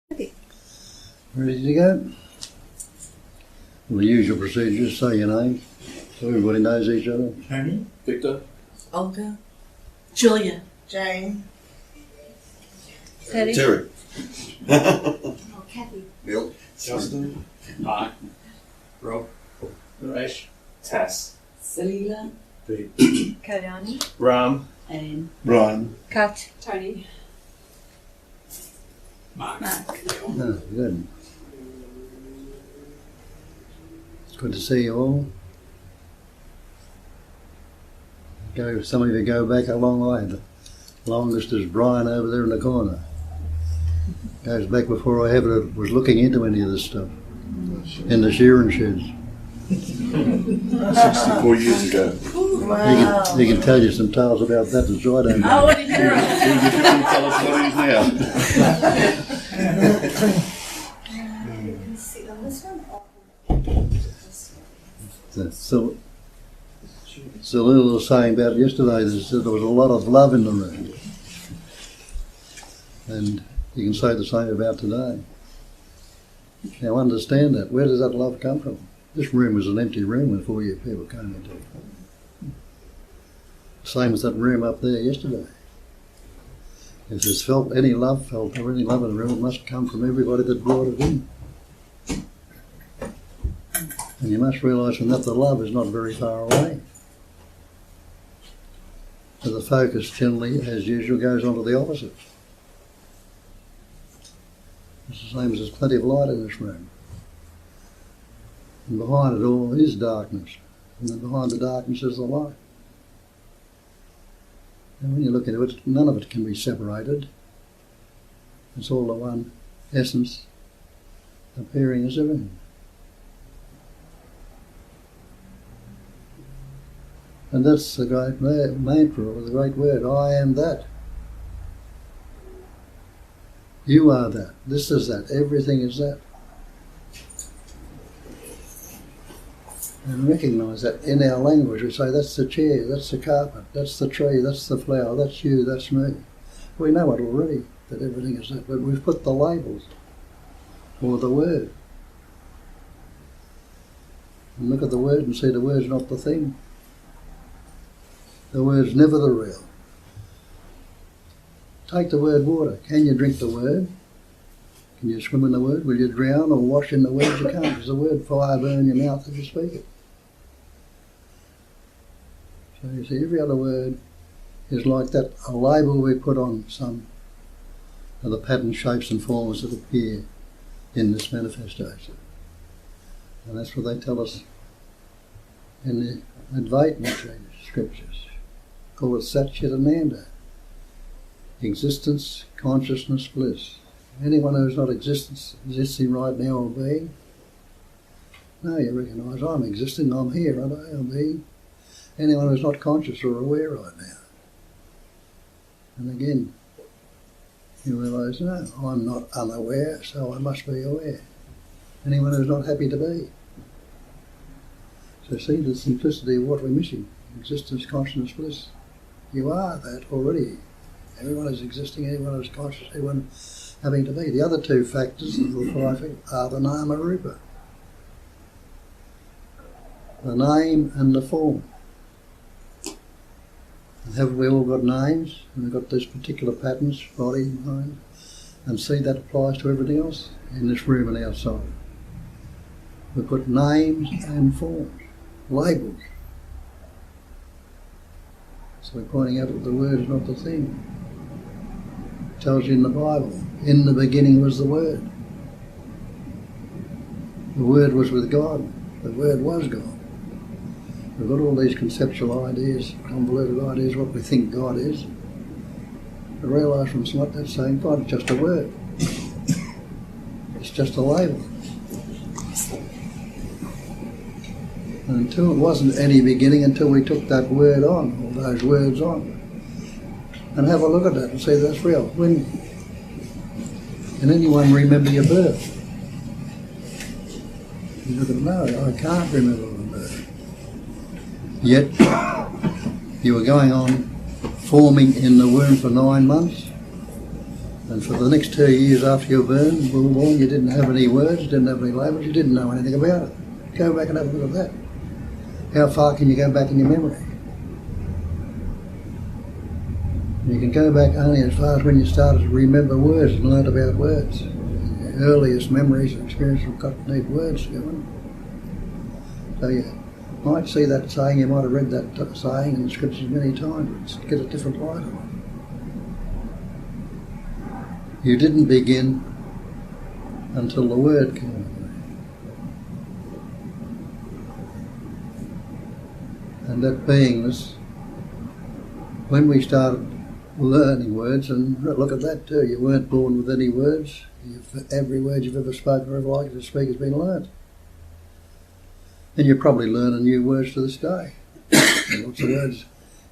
Ready to go? Well, the usual procedure is say your name so everybody knows each other. Tony, Victor, Olga, Julia, Jane. Teddy, Terry, Oh, Kathy. Bill, Justin, Mark, Rob, Naresh, Tass, Salila, Kalyani. Ram, and Brian, Kat, Tony. Mark. Oh, good. Good to see you all. Some of you go back a long way. The longest is Brian over there in the corner. Goes back before I ever was looking into any of this stuff. In the shearing sheds. 64 years ago. Wow. He can tell you some tales about that that I don't know. oh, what did you hear? Tell us what he is now. You can sit on this one. So Lil was saying about yesterday, there was a lot of love in the room. And you can say the same about today. Now understand that. Where does that love come from? This room was an empty room when 4 year people came into it. Same as that room up there yesterday. If there's any love felt or any love in the room, it must come from everybody that brought it in. And you must realise from that the love is not very far away. So the focus generally, as usual, goes on to the opposite. It's the same as there's plenty of light in this room. And behind it all is darkness. And then behind the darkness is the light. And when you look into it, none of it can be separated. It's all the one essence appearing as everything. And that's the great mantra, or the great word, I am that. You are that. This is that. Everything is that. And recognise that in our language we say that's the chair, that's the carpet, that's the tree, that's the flower, that's you, that's me. We know it already, that everything is that, but we've put the labels or the word. And look at the word and see the word's not the thing. The word's never the real. Take the word water. Can you drink the word? Can you swim in the word? Will you drown or wash in the word? You can't, because the word fire burn your mouth as you speak it. So you see, every other word is like that, a label we put on some of the pattern shapes and forms that appear in this manifestation. And that's what they tell us in the Advaita scriptures. Call it Satchitananda. Existence, consciousness, bliss. Anyone who's not existing right now or being, no, you recognise I'm existing, I'm here, aren't I? I'm being. Anyone who's not conscious or aware right now. And again, you realise, no, I'm not unaware, so I must be aware. Anyone who's not happy to be. So see the simplicity of what we're missing. Existence, consciousness, bliss. You are that already. Everyone is existing, everyone is conscious, everyone having to be. The other two factors of the five are the nama rupa. The name and the form. And haven't we all got names? And we've got those particular patterns, body, mind. And see that applies to everything else in this room and outside. We put names and forms, labels. So we're pointing out that the word is not the thing. It tells you in the Bible, in the beginning was the Word. The Word was with God. The Word was God. We've got all these conceptual ideas, convoluted ideas, what we think God is. But realise from what that's saying, God is just a word. It's just a label. And until it wasn't any beginning, until we took that word on, or those words on, and have a look at that and see that's real. When can anyone remember your birth? You look at it, no, I can't remember my birth. Yet you were going on forming in the womb for 9 months, And for the next 2 years after you were born, you didn't have any words, didn't have any labels, you didn't know anything about it. Go back and have a look at that. How far can you go back in your memory? You can go back only as far as when you started to remember words and learn about words. The earliest memories and experiences have got to need words to go on. So you might see that saying, you might have read that saying in the scriptures many times, but get a different light on it. You didn't begin until the word came. And that beingness, when we started learning words, and look at that too, you weren't born with any words. Every word you've ever spoken or ever likely to speak has been learnt. And you're probably learning new words to this day. Lots of words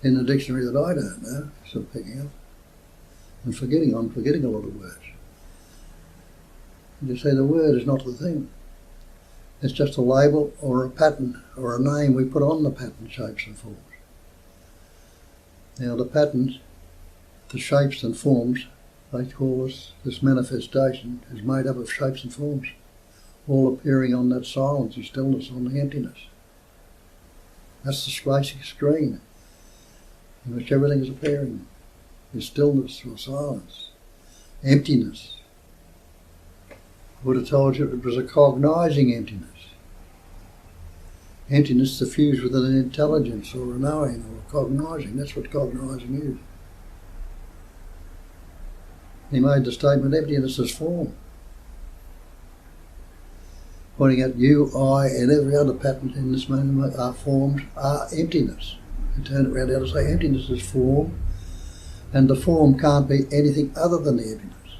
in the dictionary that I don't know, so I'm picking up. And I'm forgetting a lot of words. And you say the word is not the thing. It's just a label or a pattern or a name we put on the pattern, shapes and forms. Now the patterns, the shapes and forms, they call this manifestation is made up of shapes and forms, all appearing on that silence and stillness, on the emptiness. That's the basic screen in which everything is appearing. Is stillness or silence, emptiness. I would have told you it was a cognising emptiness. Emptiness suffused with an intelligence or a knowing or a cognising. That's what cognising is. He made the statement, emptiness is form. Pointing out you, I, and every other pattern in this moment are forms, are emptiness. And turn it around the other side, emptiness is form. And the form can't be anything other than the emptiness.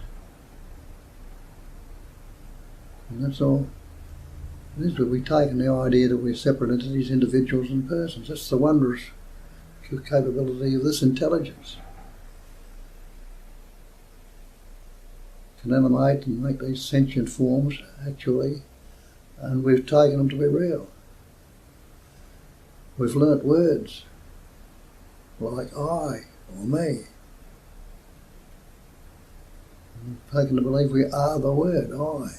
And that's all. It is that we've taken the idea that we're separate entities, individuals and persons. That's the wondrous capability of this intelligence. It can animate and make these sentient forms, actually, and we've taken them to be real. We've learnt words like I or me. Taken to believe we are the word, I.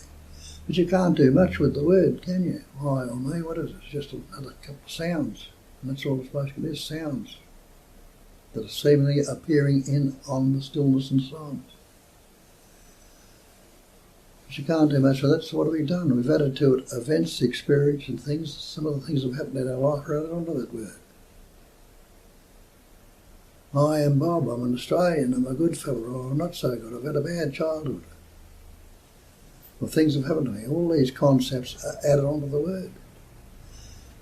But you can't do much with the word, can you? I or me, what is it? It's just another couple of sounds. And that's all it's supposed to be, is sounds that are seemingly appearing on the stillness and silence. But you can't do much with that, so what have we done? We've added to it events, experience and things. Some of the things that have happened in our life are added onto that word. I am Bob, I'm an Australian, I'm a good fellow, or I'm not so good, I've had a bad childhood. Well, things have happened to me. All these concepts are added onto the word.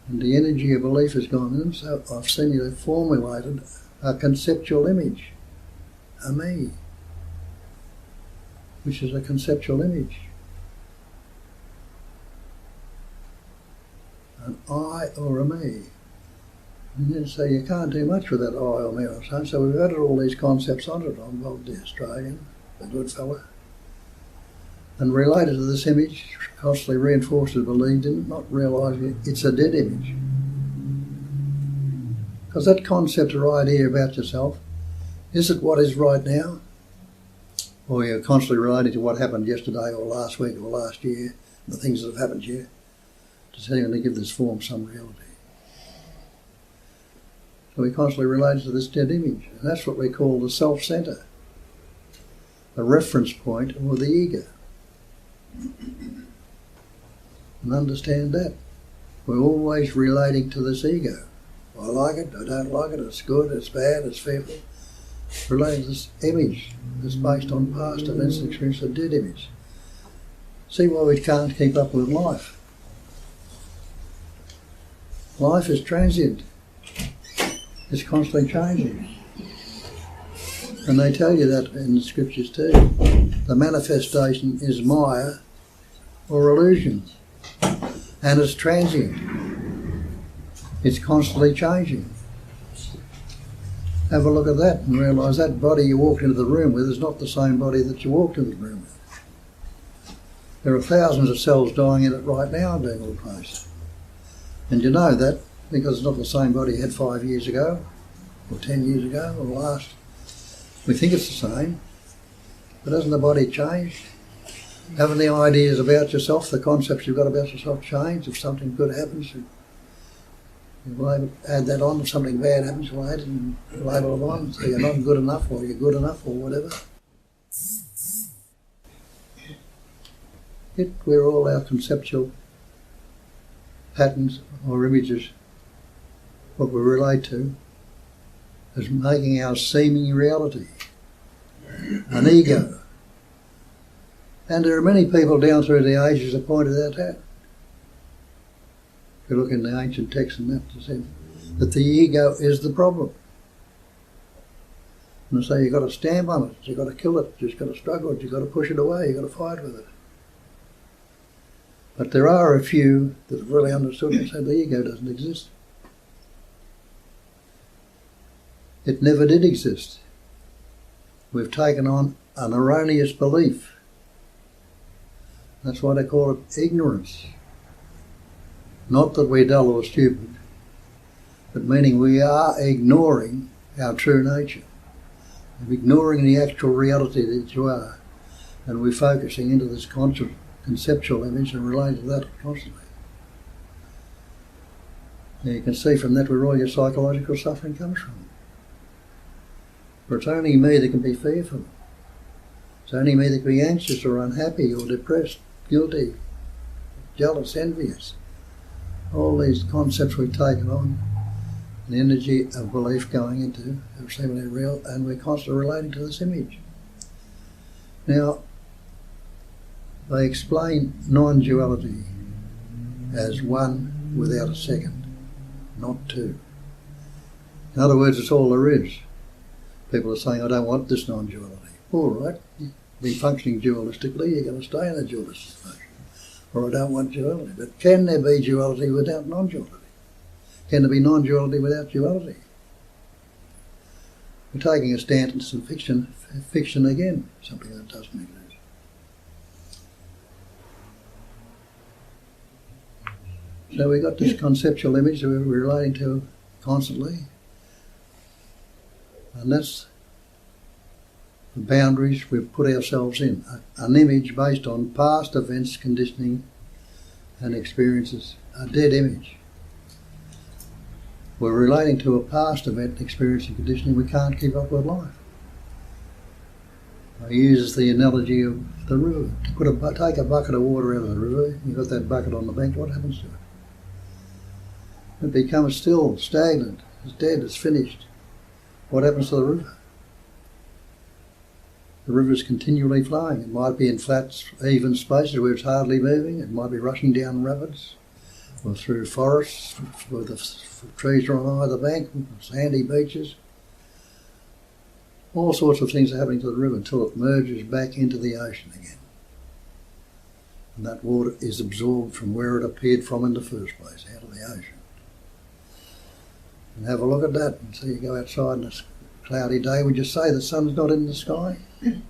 And the energy of belief has gone in them, so I've seen you formulated a conceptual image, a me, which is a conceptual image. An I or a me. And then so you can't do much with that I or me or something. So we've added all these concepts onto it. I'm Bob the Australian, the good fella. And related to this image, constantly reinforced and believed in, not realising it's a dead image. Because that concept or idea about yourself, is it what is right now? Or you're constantly relating to what happened yesterday or last week or last year, the things that have happened to you, to seemingly give this form some reality. So we constantly relate to this dead image, and that's what we call the self-centre, the reference point or the ego. And understand that. We're always relating to this ego. I like it, I don't like it, it's good, it's bad, it's fearful. Relating to this image that's based on past events and experience, a dead image. See why we can't keep up with life. Life is transient. It's constantly changing. And they tell you that in the scriptures too. The manifestation is Maya or illusion. And it's transient. It's constantly changing. Have a look at that and realise that body you walked into the room with is not the same body that you walked into the room with. There are thousands of cells dying in it right now being replaced. And you know that because it's not the same body you had 5 years ago, or 10 years ago, or last. We think it's the same. But hasn't the body changed? Haven't the ideas about yourself, the concepts you've got about yourself changed? If something good happens, you'll add that on. If something bad happens, you'll add it and label it on. So you're not good enough, or you're good enough, or whatever. Yet we're all our conceptual patterns or images, what we relate to, as making our seeming reality. An ego. And there are many people down through the ages that pointed out that. If you look in the ancient texts and that, they said that the ego is the problem. And they say you've got to stamp on it, you've got to kill it, you've got to struggle with it, you've got to push it away, you've got to fight with it. But there are a few that have really understood and said the ego doesn't exist. It never did exist. We've taken on an erroneous belief. That's why they call it ignorance. Not that we're dull or stupid, but meaning we are ignoring our true nature. We're ignoring the actual reality that you are, and we're focusing into this conceptual image and relating to that constantly. Now you can see from that where all your psychological suffering comes from. For it's only me that can be fearful. It's only me that can be anxious or unhappy or depressed, guilty, jealous, envious. All these concepts we've taken on, the energy of belief going into, are seemingly real, and we're constantly relating to this image. Now, they explain non-duality as one without a second, not two. In other words, it's all there is. People are saying, I don't want this non-duality. All right, be functioning dualistically, you're going to stay in a dualistic function. Or I don't want duality. But can there be duality without non-duality? Can there be non-duality without duality? We're taking a stance in fiction again, something that doesn't exist. So we've got this conceptual image that we're relating to constantly. And that's the boundaries we've put ourselves in. An image based on past events, conditioning and experiences. A dead image. We're relating to a past event, experience and conditioning. We can't keep up with life. I use the analogy of the river. Take a bucket of water out of the river, you've got that bucket on the bank, what happens to it? It becomes still, stagnant, it's dead, it's finished. What happens to the river? The river is continually flowing. It might be in flat, even spaces where it's hardly moving. It might be rushing down rapids or through forests where the trees are on either bank, sandy beaches. All sorts of things are happening to the river until it merges back into the ocean again. And that water is absorbed from where it appeared from in the first place, out of the ocean. And have a look at that and see you go outside on a cloudy day, would you say the sun's not in the sky? It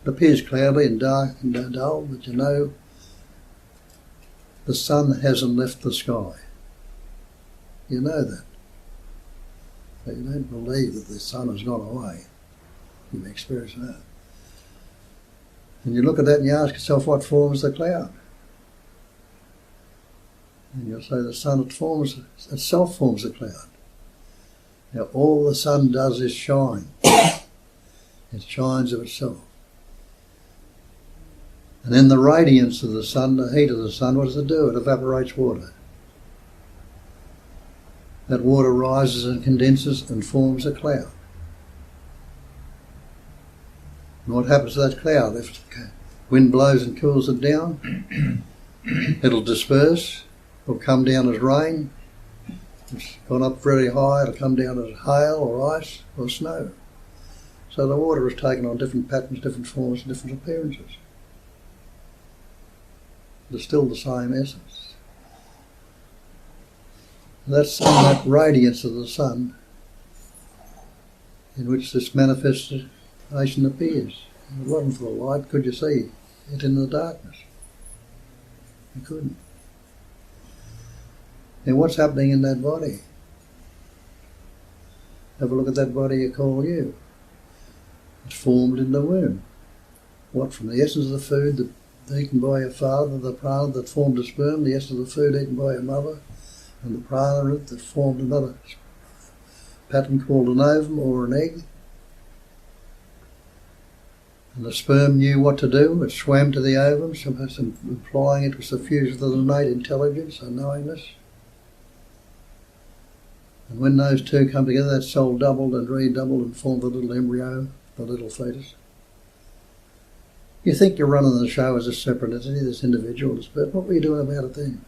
appears cloudy and dark and dull, but you know the sun hasn't left the sky. You know that. But you don't believe that the sun has gone away. You've experienced that. And you look at that and you ask yourself what forms the cloud. And you'll say the sun itself forms the cloud. Now all the sun does is shine. It shines of itself. And then the radiance of the sun, the heat of the sun, what does it do? It evaporates water. That water rises and condenses and forms a cloud. And what happens to that cloud? If the wind blows and cools it down, it'll disperse, it'll come down as rain. It's gone up very high, it'll come down as hail or ice or snow. So the water has taken on different patterns, different forms, different appearances. But still the same essence. That's that radiance of the sun in which this manifestation appears. If it wasn't for the light, could you see it in the darkness? You couldn't. And what's happening in that body? Have a look at that body you call you. It's formed in the womb. What, from the essence of the food that eaten by your father, the prana that formed the sperm, the essence of the food eaten by your mother, and the prana that formed another pattern called an ovum or an egg. And the sperm knew what to do. It swam to the ovum, implying it was the fusion of the innate intelligence and knowingness. And when those two come together, that soul doubled and redoubled and formed the little embryo, the little fetus. You think you're running the show as a separate entity, this individual, this person. What were you doing about it then?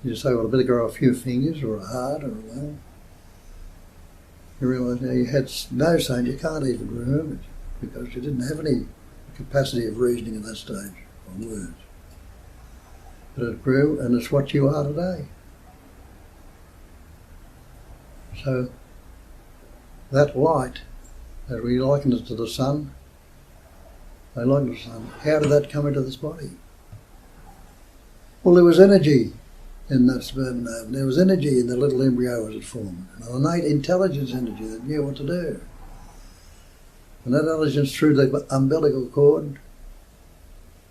You say, well, I better grow a few fingers or a heart or a lung. You realise now you had no saying, you can't even remember it because you didn't have any capacity of reasoning at that stage on words. But it grew, and it's what you are today. So that light, as we liken it to the sun, they liken it to the sun. How did that come into this body? Well, there was energy in that sperm and ovum. There was energy in the little embryo as it formed. An innate intelligence energy that knew what to do. And that intelligence through the umbilical cord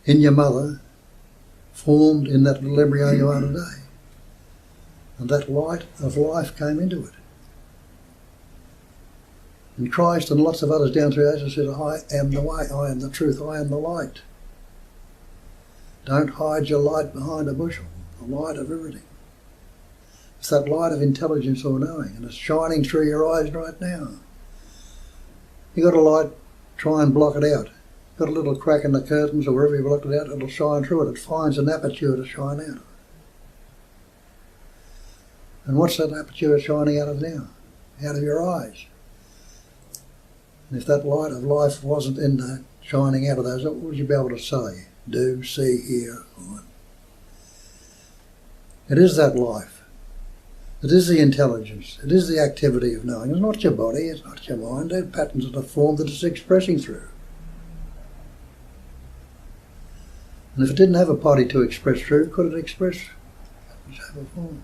in your mother formed in that little embryo you are today. And that light of life came into it. And Christ and lots of others down through ages said, I am the way, I am the truth, I am the light. Don't hide your light behind a bushel, the light of everything. It's that light of intelligence or knowing, and it's shining through your eyes right now. You got a light, try and block it out. Got a little crack in the curtains or wherever you blocked it out, it'll shine through it. It finds an aperture to shine out of. And what's that aperture shining out of now? Out of your eyes. And if that light of life wasn't in the shining out of those, what would you be able to say, do, see, hear, on? It is that life. It is the intelligence. It is the activity of knowing. It's not your body, it's not your mind. They're patterns that are formed that it's expressing through. And if it didn't have a body to express through, could it express in shape or form?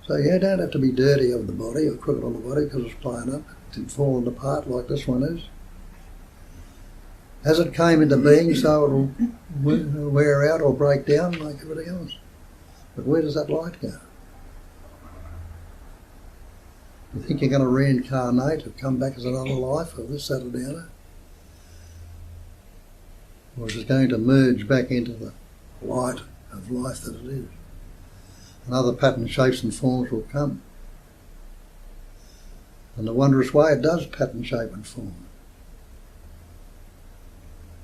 So you don't have to be dirty of the body or crooked on the body because it's playing up. It's falling apart like this one is. As it came into being, so it'll wear out or break down like everything else. But where does that light go? You think you're going to reincarnate or come back as another life or this, that or the other? Or is it going to merge back into the light of life that it is? And other patterns, shapes and forms will come. And the wondrous way it does pattern, shape and form.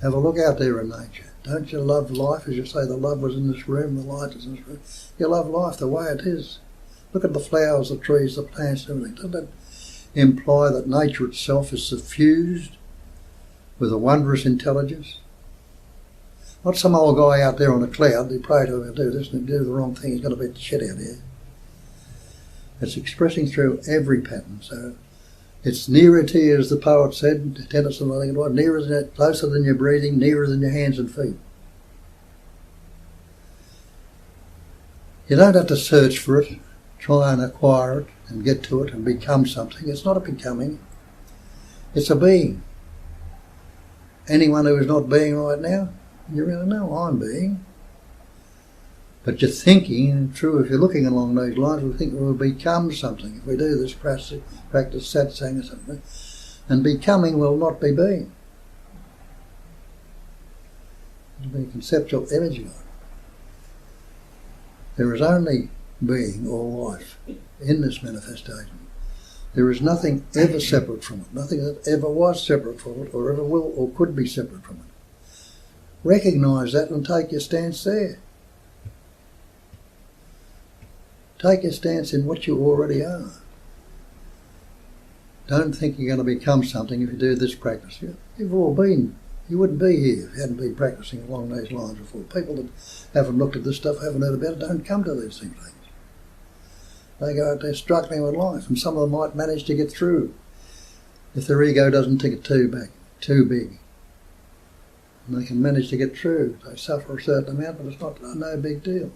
Have a look out there in nature. Don't you love life? As you say, the love was in this room, the light is in this room. You love life the way it is. Look at the flowers, the trees, the plants, everything. Doesn't that imply that nature itself is suffused with a wondrous intelligence? Not some old guy out there on a cloud, they pray to him and do this and do the wrong thing, he's going to beat the shit out of you. It's expressing through every pattern. So it's nearer to you, as the poet said, Tennyson, I think it was, nearer than, closer than your breathing, nearer than your hands and feet. You don't have to search for it, try and acquire it and get to it and become something. It's not a becoming, it's a being. Anyone who is not being right now, you really know I'm being. But you're thinking, and true, if you're looking along those lines, we think we'll become something. If we do this practice satsang or something, and becoming will not be being. It'll be a conceptual image of it. There is only being or life in this manifestation. There is nothing ever separate from it, nothing that ever was separate from it, or ever will or could be separate from it. Recognise that and take your stance there. Take your stance in what you already are. Don't think you're going to become something if you do this practice. You've all been. You wouldn't be here if you hadn't been practicing along those lines before. People that haven't looked at this stuff, haven't heard about it, don't come to these things. They go out there struggling with life, and some of them might manage to get through if their ego doesn't take it too big. And they can manage to get through. They suffer a certain amount, but it's not no big deal.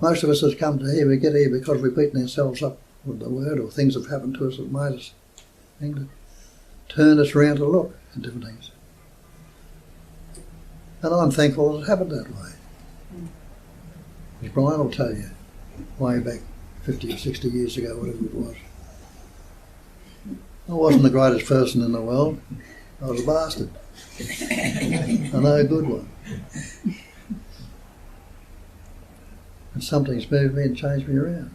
Most of us has come to here, we get here because we've beaten ourselves up with the word, or things have happened to us that made us thing to turn us around to look at different things. And I'm thankful it happened that way. As Brian will tell you, way back 50 or 60 years ago, whatever it was. I wasn't the greatest person in the world. I was a bastard. I know a good one. And something's moved me and changed me around.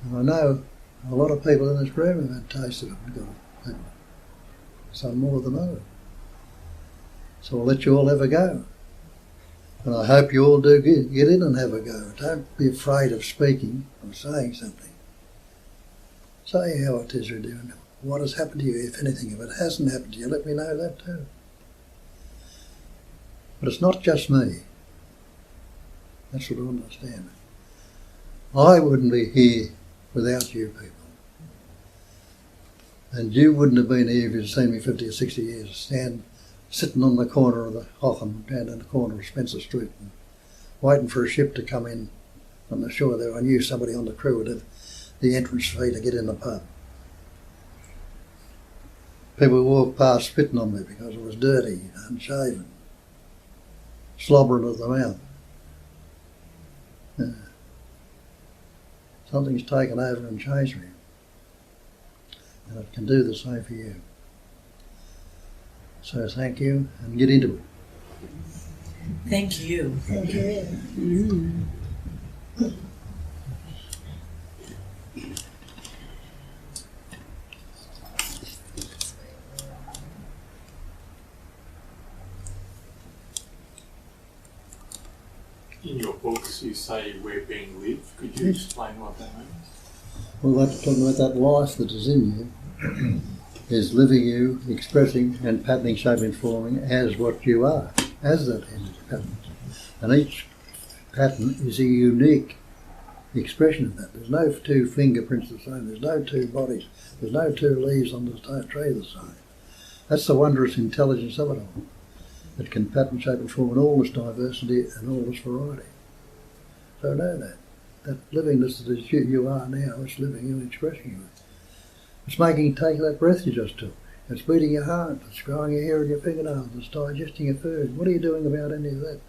And I know a lot of people in this room have had taste of it and got it. Some more than others. So I'll let you all have a go. And I hope you all do get in and have a go. Don't be afraid of speaking or saying something. Say how it is you're doing. What has happened to you, if anything. If it hasn't happened to you, let me know that too. But it's not just me. That's what I understand. I wouldn't be here without you people. And you wouldn't have been here if you'd seen me 50 or 60 years sitting on the corner of the Hotham, down in the corner of Spencer Street, and waiting for a ship to come in on the shore there. I knew somebody on the crew would have the entrance fee to get in the pub. People walked past spitting on me because it was dirty, unshaven, slobbering at the mouth. Yeah. Something's taken over and changed me. And it can do the same for you. So thank you, and get into it. Thank you. Thank you. In your books you say we're being lived. Could you explain what that means? Well, that's talking about that life that is in you, is living you, expressing and patterning, shaping, forming as what you are, as that energy pattern. And each pattern is a unique expression of that. There's no two fingerprints the same, there's no two bodies, there's no two leaves on the tree the same. That's the wondrous intelligence of it all. It can pattern, shape and form in all this diversity and all this variety. So know that. That livingness that is you are now, it's living you and expressing you. It's making you take that breath you just took. It's beating your heart, it's growing your hair in your fingernails, it's digesting your food. What are you doing about any of that?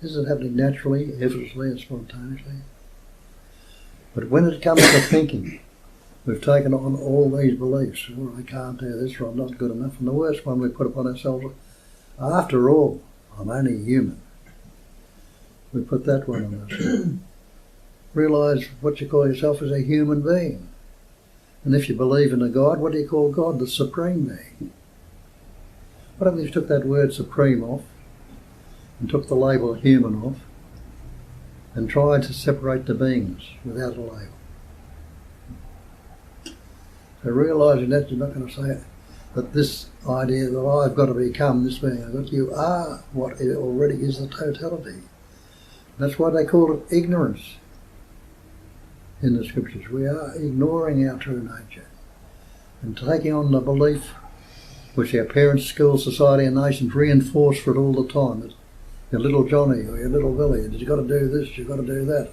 Is it happening naturally, effortlessly and spontaneously? But when it comes to thinking, we've taken on all these beliefs. Well, I can't do this, or I'm not good enough. And the worst one we put upon ourselves, after all, I'm only human. We put that one on ourselves. Realise what you call yourself as a human being. And if you believe in a God, what do you call God? The Supreme Being. What if you took that word supreme off and took the label human off and tried to separate the beings without a label? So realising that, you're not going to say that this idea that I've got to become this being, that you are what it already is, the totality. That's why they call it ignorance in the scriptures. We are ignoring our true nature and taking on the belief which our parents, schools, society and nations reinforce for it all the time. That your little Johnny or your little Billy, you've got to do this, you've got to do that,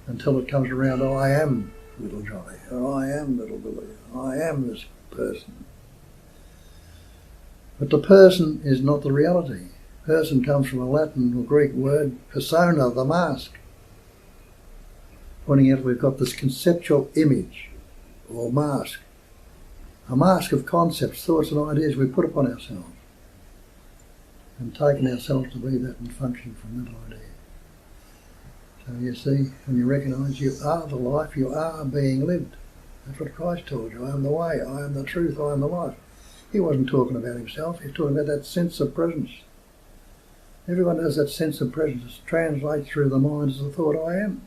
until it comes around, oh, I am little Johnny, or I am little Billy, I am this person. But the person is not the reality. Person comes from a Latin or Greek word, persona, the mask. Pointing out we've got this conceptual image, or mask. A mask of concepts, thoughts and ideas we put upon ourselves. And taken ourselves to be that and function from that idea. So you see, when you recognise you are the life, you are being lived. That's what Christ told you. I am the way, I am the truth, I am the life. He wasn't talking about himself, he was talking about that sense of presence. Everyone has that sense of presence. It translates through the mind as the thought I am.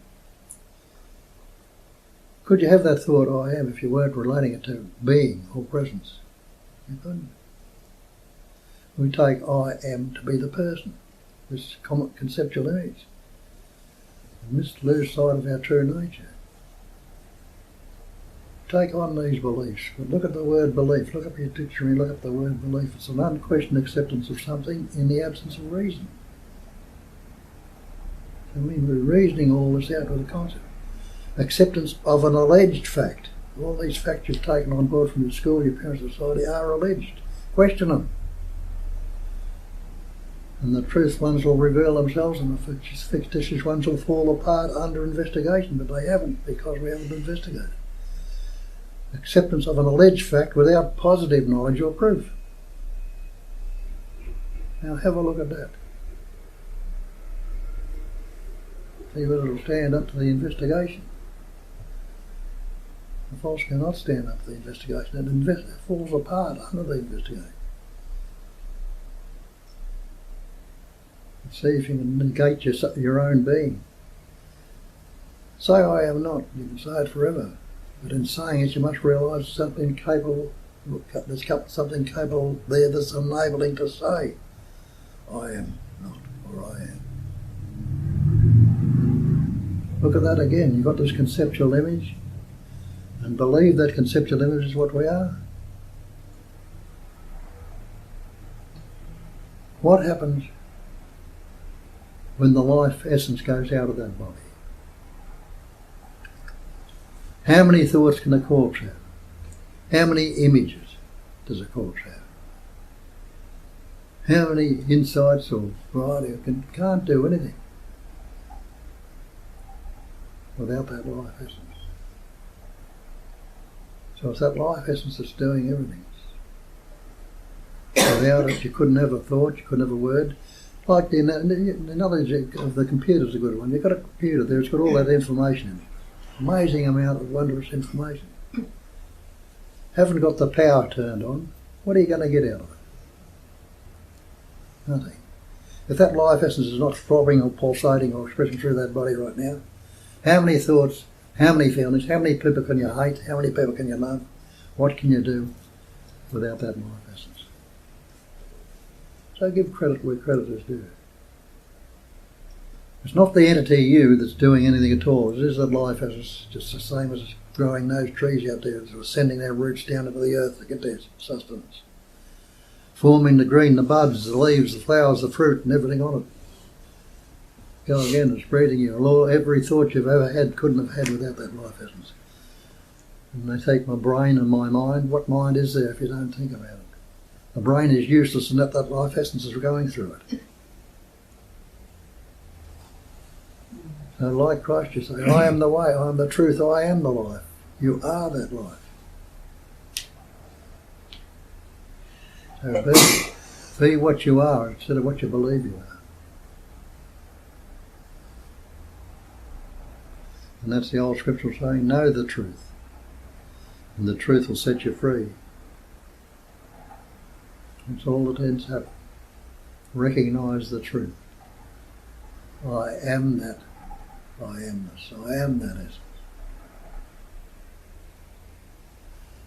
Could you have that thought I am if you weren't relating it to being or presence? You couldn't. We take I am to be the person, this conceptual image. And this lose sight of our true nature. Take on these beliefs, but look at the word belief, look up your dictionary, look up the word belief. It's an unquestioned acceptance of something in the absence of reason. I mean, we're reasoning all this out with a concept. Acceptance of an alleged fact. All these facts you've taken on board from your school, your parents' society are alleged. Question them. And the truth ones will reveal themselves and the fictitious ones will fall apart under investigation, but they haven't because we haven't investigated. Acceptance of an alleged fact without positive knowledge or proof. Now have a look at that. See whether it'll stand up to the investigation. The false cannot stand up to the investigation. It falls apart under the investigation. See if you can negate your own being. Say I am not. You can say it forever. But in saying it, you must realise something capable. There's something capable there that's enabling to say, I am not, or I am. Look at that again. You've got this conceptual image, and believe that conceptual image is what we are. What happens when the life essence goes out of that body? How many thoughts can a corpse have? How many images does a corpse have? How many insights or variety can't do anything without that life essence. So it's that life essence that's doing everything. Without it, you couldn't have a thought, you couldn't have a word. Like the analogy of the computer's a good one. You've got a computer there, it's got all that information in it. Amazing amount of wondrous information. Haven't got the power turned on, what are you going to get out of it? Nothing. If that life essence is not throbbing or pulsating or expressing through that body right now, how many thoughts, how many feelings, how many people can you hate, how many people can you love? What can you do without that life essence? So give credit where credit is due. It's not the entity you that's doing anything at all. It is that life essence, just the same as growing those trees out there, sort of sending their roots down into the earth to get their sustenance. Forming the green, the buds, the leaves, the flowers, the fruit and everything on it. Go again, it's breeding you. Every thought you've ever had couldn't have had without that life essence. And they take my brain and my mind. What mind is there if you don't think about it? The brain is useless and that life essence is going through it. So like Christ you say, I am the way, I am the truth, I am the life. You are that life. So be what you are instead of what you believe you are. And that's the old scriptural saying, know the truth, and the truth will set you free. That's all that ends up. Recognise the truth. I am that. I am this. I am that essence.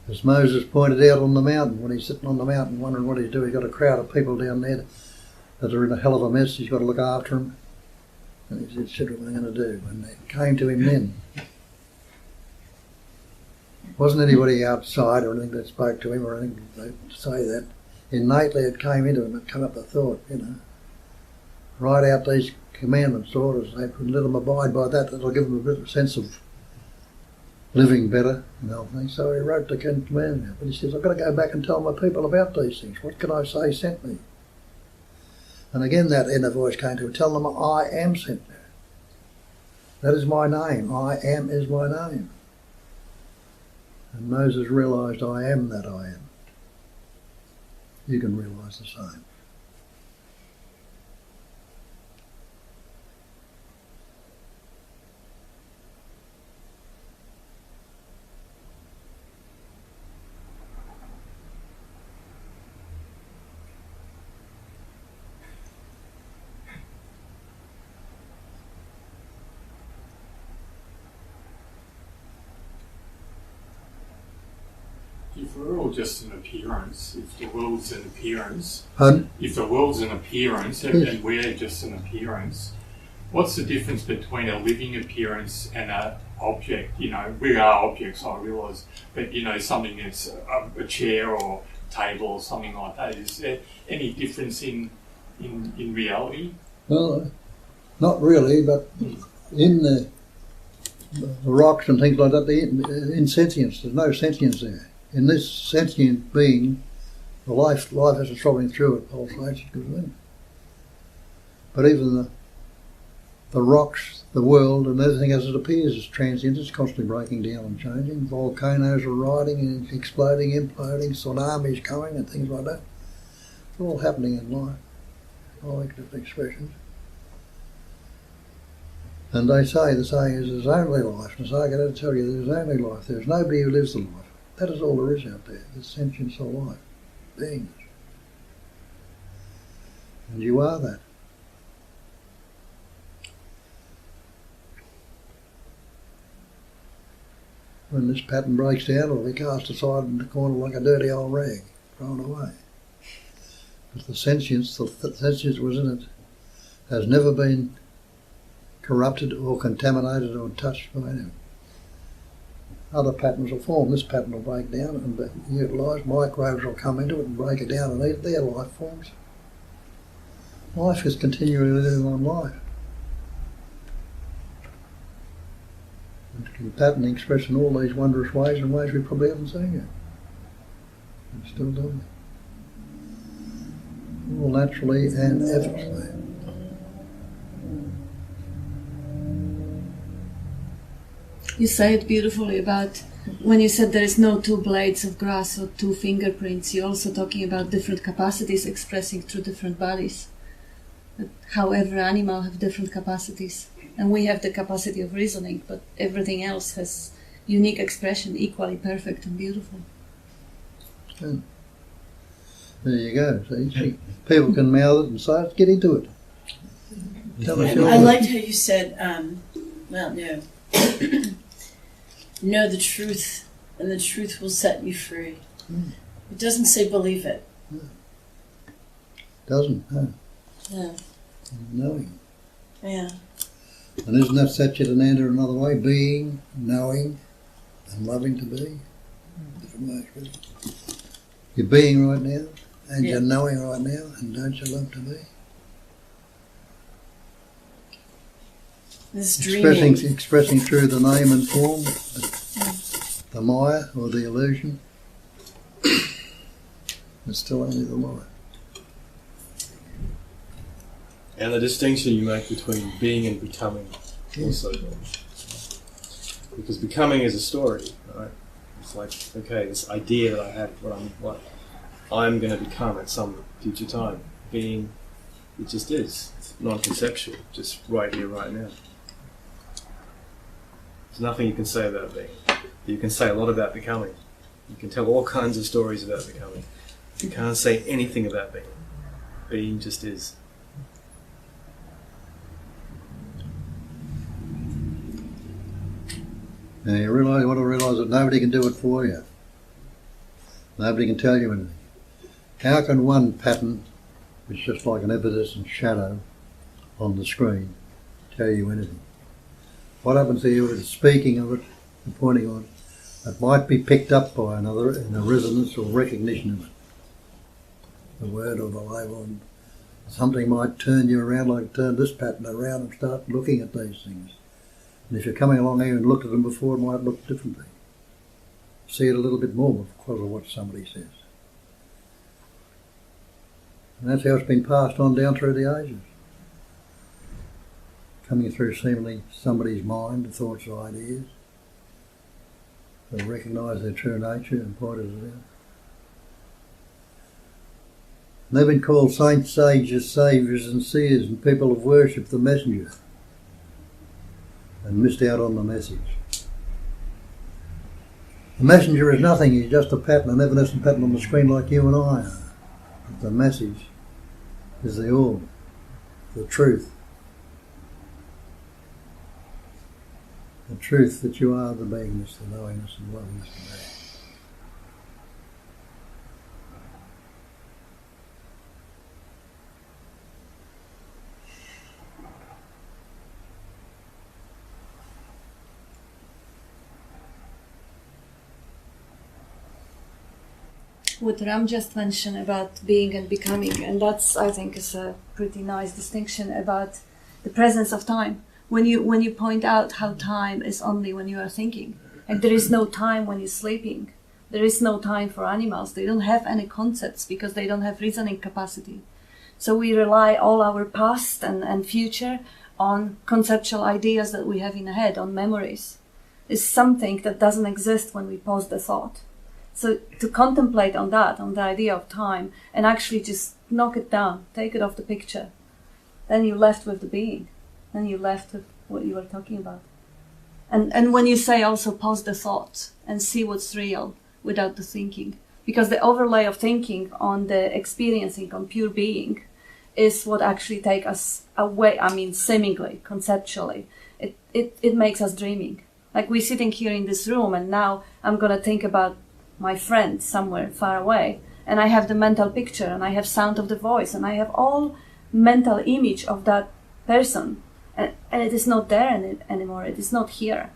As Moses pointed out on the mountain, when he's sitting on the mountain wondering what he's doing, he's got a crowd of people down there that are in a hell of a mess. He's got to look after them. And he said, what am I going to do? And it came to him then. Wasn't anybody outside or anything that spoke to him or anything to say that. Innately it came into him, it came up the thought, write out these commandments, orders, they could let them abide by that, that'll give them a bit of a sense of living better and all things. So he wrote the Ten Commandments, but he says, I've got to go back and tell my people about these things. What can I say sent me? And again that inner voice came to him, tell them I am sent there. That is my name. I am is my name. And Moses realised I am that I am. You can realise the same. If we're all just an appearance, if the world's an appearance, Pardon? if the world's an appearance and we're just an appearance, what's the difference between a living appearance and an object? We are objects, I realise, but something that's a chair or table or something like that. Is there any difference in reality? Well, not really, but in the rocks and things like that, the insentience, there's no sentience there. In this sentient being, the life has a throbbing through it, pulsates, it's good wind. But even the rocks, the world, and everything as it appears is transient. It's constantly breaking down and changing. Volcanoes are riding and exploding, imploding, tsunamis coming and things like that. It's all happening in life. All different expressions. And the saying is there's only life. And so I got to tell you, there's only life. There's nobody who lives the life. That is all there is out there. There's sentience or life. Beings. And you are that. When this pattern breaks down, it'll be cast aside in the corner like a dirty old rag, thrown away. But the sentience was in it, has never been corrupted or contaminated or touched by anyone. Other patterns will form. This pattern will break down and be utilised. Microbes will come into it and break it down and eat their life forms. Life is continually living on life. And pattern expressed in all these wondrous ways and ways we probably haven't seen yet. And still doing it. All naturally and effortlessly. You say it beautifully about when you said there is no two blades of grass or two fingerprints. You're also talking about different capacities expressing through different bodies. But however, animals have different capacities. And we have the capacity of reasoning, but everything else has unique expression, equally perfect and beautiful. Good. There you go. See, people can mouth it and say it, get into it. Tell us I liked how you said, know the truth, and the truth will set you free. It doesn't say believe it. Doesn't, no. No. Knowing. Yeah. And isn't that Satchitananda another way? Being, knowing, and loving to be. Different ways, really. You're being right now, and you're knowing right now, and don't you love to be? This dreaming. Expressing through the name and form, the Maya or the illusion. It's still only the Maya. And the distinction you make between being and becoming also. Because becoming is a story, right? It's like, okay, this idea that I have what I'm going to become at some future time. Being, it just is. It's non-conceptual, just right here, right now. There's nothing you can say about being. You can say a lot about becoming. You can tell all kinds of stories about becoming. You can't say anything about being. Being just is. Now you want to realise that nobody can do it for you. Nobody can tell you anything. How can one pattern, which is just like an evanescent shadow on the screen, tell you anything? What happens to you is speaking of it and pointing on it. It might be picked up by another in a resonance or recognition of it. The word or the label. And something might turn you around, like turn this pattern around and start looking at these things. And if you're coming along here and looked at them before, it might look differently. See it a little bit more because of what somebody says. And that's how it's been passed on down through the ages. Coming through seemingly somebody's mind, the thoughts and ideas. They recognise their true nature and pointed it out. And they've been called saints, sages, saviours and seers, and people have worshipped the messenger and missed out on the message. The messenger is nothing, he's just a pattern, an evanescent pattern on the screen like you and I are. But the message is the all, the truth. The truth that you are the beingness, the knowingness and lovingness of man. What Ram just mentioned about being and becoming, and that's, I think, is a pretty nice distinction about the presence of time. when you point out how time is only when you are thinking. Like there is no time when you're sleeping. There is no time for animals. They don't have any concepts because they don't have reasoning capacity. So we rely all our past and future on conceptual ideas that we have in the head, on memories. It's something that doesn't exist when we pause the thought. So to contemplate on that, on the idea of time, and actually just knock it down, take it off the picture, then you're left with the being. Then you're left with what you were talking about. And when you say also pause the thought and see what's real without the thinking, because the overlay of thinking on the experiencing, on pure being, is what actually take us away. I mean, seemingly, conceptually, it makes us dreaming. Like we're sitting here in this room, and now I'm gonna think about my friend somewhere far away, and I have the mental picture, and I have sound of the voice, and I have all mental image of that person, and it is not there anymore. It is not here.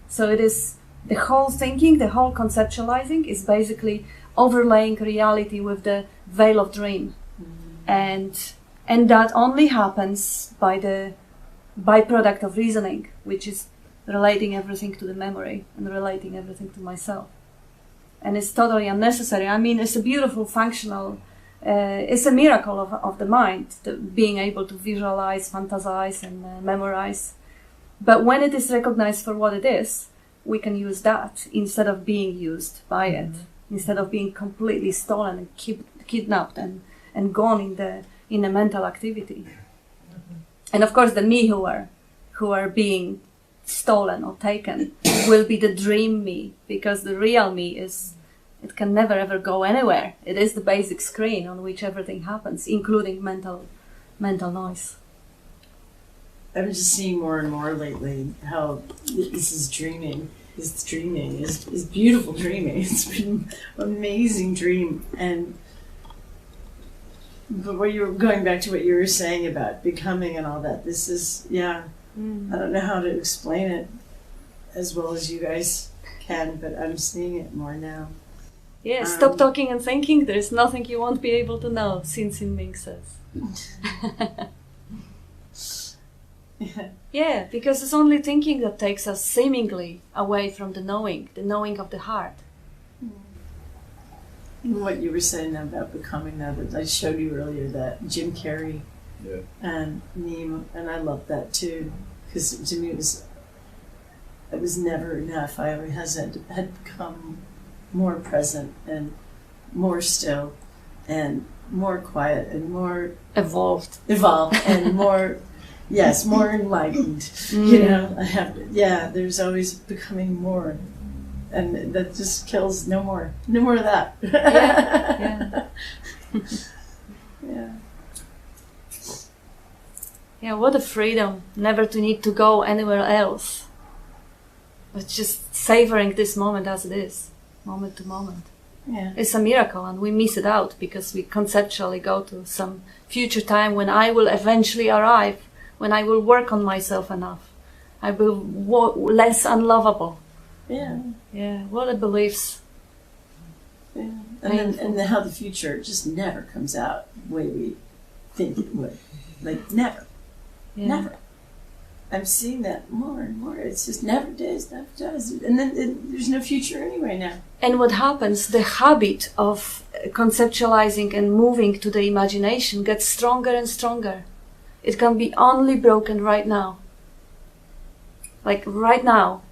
So it is the whole thinking, the whole conceptualizing is basically overlaying reality with the veil of dream. And that only happens by the byproduct of reasoning, which is relating everything to the memory and relating everything to myself. And it's totally unnecessary. I mean, it's a beautiful functional, it's a miracle of the mind, being able to visualize, fantasize, and memorize. But when it is recognized for what it is, we can use that instead of being used by it, instead of being completely stolen and kidnapped and gone in the mental activity. And of course, the me who are being stolen or taken will be the dream me, because the real me it can never ever go anywhere. It is the basic screen on which everything happens, including mental noise. I'm just seeing more and more lately how this is dreaming. Is beautiful dreaming. It's been an amazing dream. But what you were going back to what you were saying about becoming and all that, this is, I don't know how to explain it as well as you guys can, but I'm seeing it more now. Yeah, stop talking and thinking. There is nothing you won't be able to know, Sin Sin Ming says. Yeah, because it's only thinking that takes us seemingly away from the knowing of the heart. What you were saying about becoming that I showed you earlier, that Jim Carrey and meme, and I love that too, because to me it was never enough. I always had become more present and more still and more quiet and more evolved and more more enlightened. You know, there's always becoming more. And that just kills. No more of that. Yeah, what a freedom, never to need to go anywhere else, but just savoring this moment as it is, moment to moment. Yeah, it's a miracle, and we miss it out because we conceptually go to some future time when I will eventually arrive, when I will work on myself enough, I will less unlovable. Yeah, what it believes. Yeah, and how the future just never comes out the way we think it would. Like never. I'm seeing that more and more. It's just never does. And then there's no future anyway now. And what happens, the habit of conceptualizing and moving to the imagination gets stronger and stronger. It can be only broken right now. Like right now.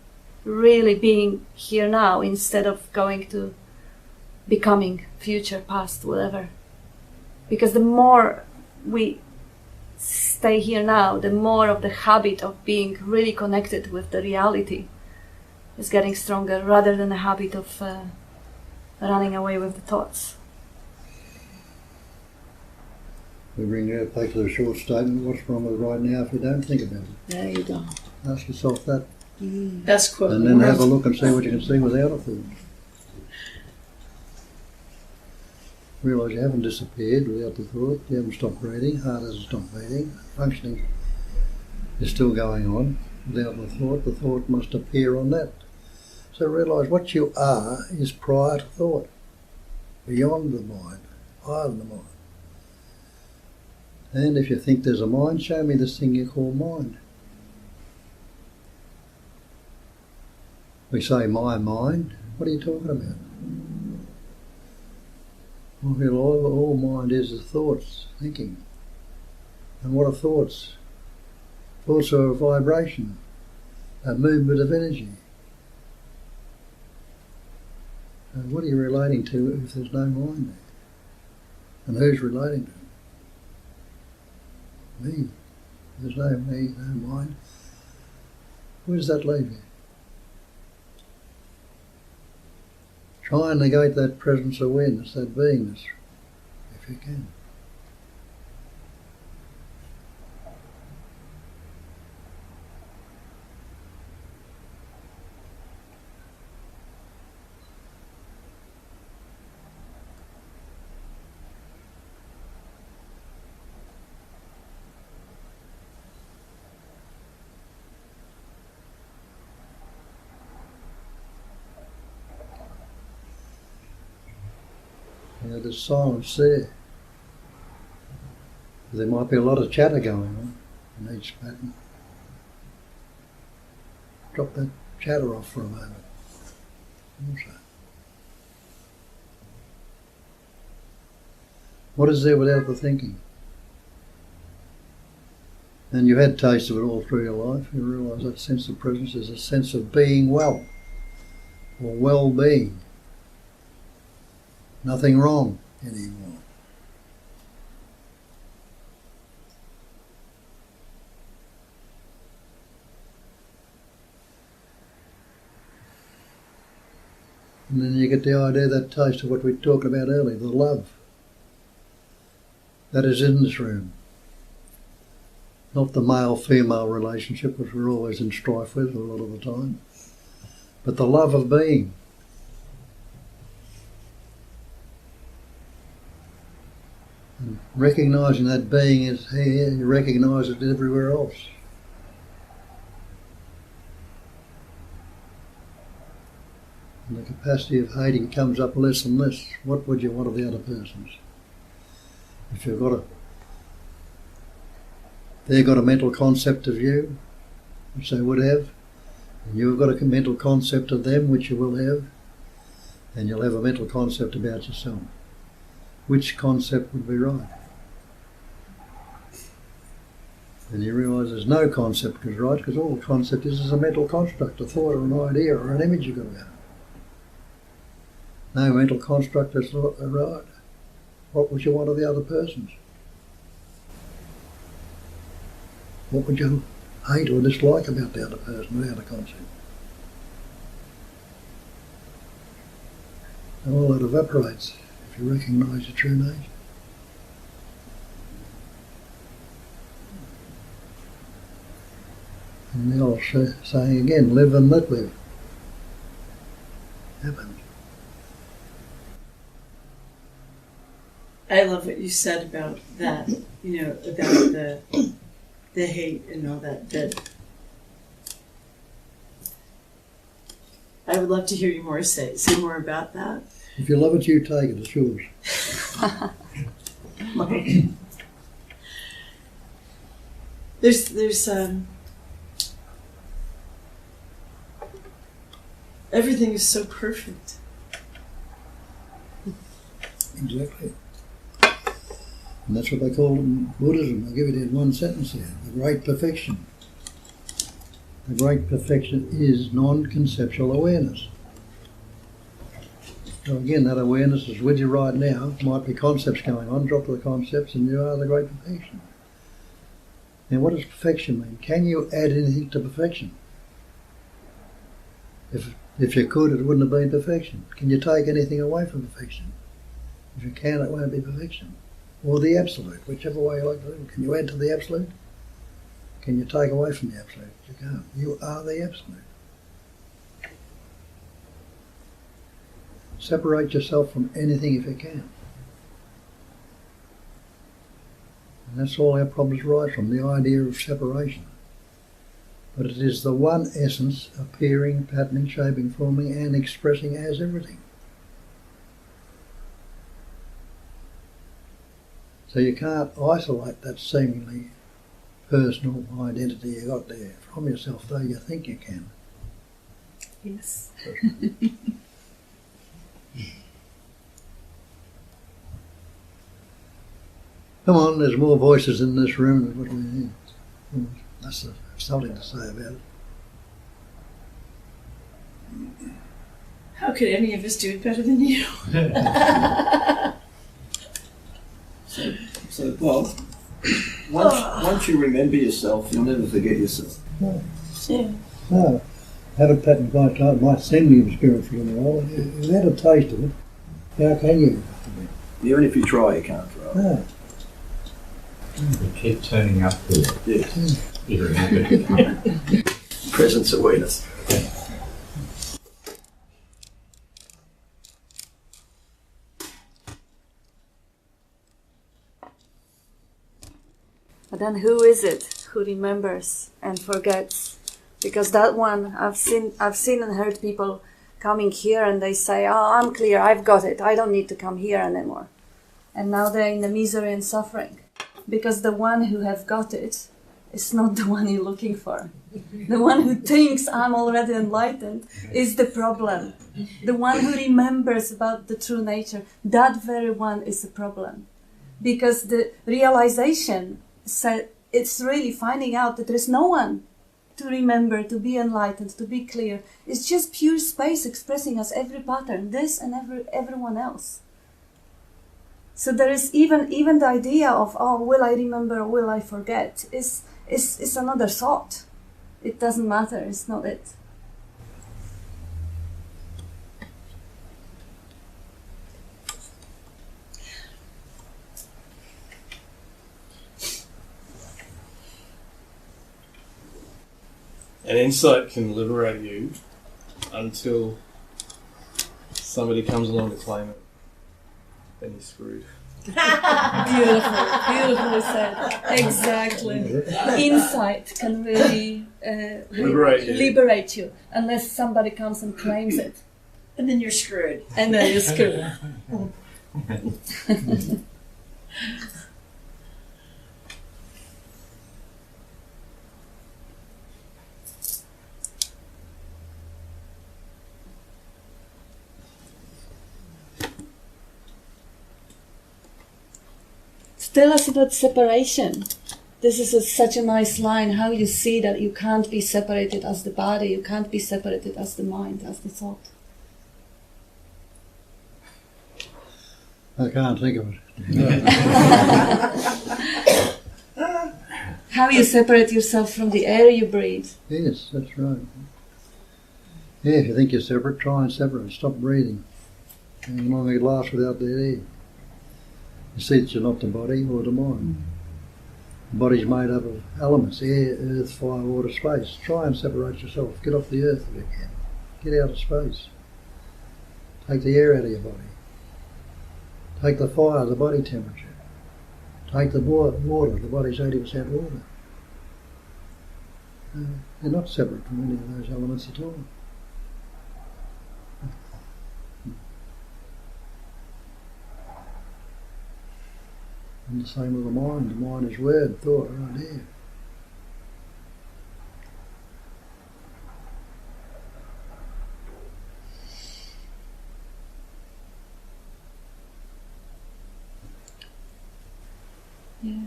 Really being here now instead of going to becoming future, past, whatever. Because the more we stay here now, the more of the habit of being really connected with the reality is getting stronger, rather than the habit of running away with the thoughts. We bring you back to the short statement, what's wrong with right now if you don't think about it? There you go. Ask yourself that. Best quote. And then have a look and see what you can see without a thought. Realise you haven't disappeared without the thought. You haven't stopped breathing. Heart hasn't stopped beating. Functioning is still going on without the thought. The thought must appear on that. So realise what you are is prior to thought, beyond the mind, higher than the mind. And if you think there's a mind, show me this thing you call mind. We say my mind. What are you talking about? Well, all mind is thoughts, thinking. And what are thoughts? Thoughts are a vibration, a movement of energy. And what are you relating to if there's no mind there? And who's relating to it? Me. There's no me, no mind. Where does that leave you? Try and negate that presence awareness, that beingness, if you can. There's silence there. There might be a lot of chatter going on in each pattern. Drop that chatter off for a moment. Also. What is there without the thinking? And you've had taste of it all through your life. You realise that sense of presence is a sense of being well, or well-being. Nothing wrong anymore. And then you get the idea, that taste of what we talked about earlier, the love that is in this room. Not the male-female relationship, which we're always in strife with a lot of the time, but the love of being. And recognising that being is here, you recognise it everywhere else. And the capacity of hating comes up less and less. What would you want of the other persons? If you've got they've got a mental concept of you, which they would have, and you've got a mental concept of them, which you will have, and you'll have a mental concept about yourself. Which concept would be right? And you realise there's no concept is right, because all concept is a mental construct, a thought or an idea or an image you've got about it. No mental construct is right. What would you want of the other persons? What would you hate or dislike about the other person without a concept? And all that evaporates if you recognise your true nature. And the old saying again, live and let live. Happens. I love what you said about that, about the hate and all that. That I would love to hear you more say more about that. If you love it, you take it. It's yours. There's everything is so perfect. Exactly. And that's what they call it in Buddhism. I'll give it in one sentence here. The great perfection. The great perfection is non-conceptual awareness. So again, that awareness is with you right now. Might be concepts going on. Drop the concepts and you are the great perfection. Now what does perfection mean? Can you add anything to perfection? If you could, it wouldn't have been perfection. Can you take anything away from perfection? If you can, it won't be perfection. Or the absolute, whichever way you like to do. Can you add to the absolute? Can you take away from the absolute? You can't. You are the absolute. Separate yourself from anything if you can. And that's all our problems rise from, the idea of separation. But it is the one essence appearing, patterning, shaping, forming and expressing as everything. So you can't isolate that seemingly personal identity you got there from yourself, though you think you can. Yes. Come on, there's more voices in this room than what we hear. That's something to say about it. How could any of us do it better than you? So Bob, once you remember yourself, you'll never forget yourself. Yeah. No, haven't patterned my time. Might seem to be spiritual in a while. You've had a taste of it. How can you? Even if you try, you can't try. No. You keep turning up here. Yes. You remember. Presence awareness. But then who is it who remembers and forgets? Because that one, I've seen and heard people coming here and they say, "Oh, I'm clear, I've got it, I don't need to come here anymore." And now they're in the misery and suffering. Because the one who have got it is not the one you're looking for. The one who thinks I'm already enlightened is the problem. The one who remembers about the true nature, that very one is the problem. Because the realization said it's really finding out that there's no one to remember, to be enlightened, to be clear. It's just pure space expressing us every pattern, this and everyone else. So there is even the idea of, oh, will I remember or will I forget, is another thought. It doesn't matter, it's not it. An insight can liberate you until somebody comes along to claim it. Then you're screwed. Beautifully said. Exactly. Insight can really liberate you, unless somebody comes and claims it. And then you're screwed. And then you're screwed. Tell us about separation. This is such a nice line, how you see that you can't be separated as the body, you can't be separated as the mind, as the thought. I can't think of it. How you separate yourself from the air you breathe. Yes, that's right. Yeah, if you think you're separate, try and separate. Stop breathing. And how long it lasts without that air. You see that you're not the body or the mind. The body's made up of elements, air, earth, fire, water, space. Try and separate yourself. Get off the earth if you can. Get out of space. Take the air out of your body. Take the fire, the body temperature. Take the water, the body's 80% water. You're not separate from any of those elements at all. And the same with the mind. The mind is word, thought, right here. Yeah.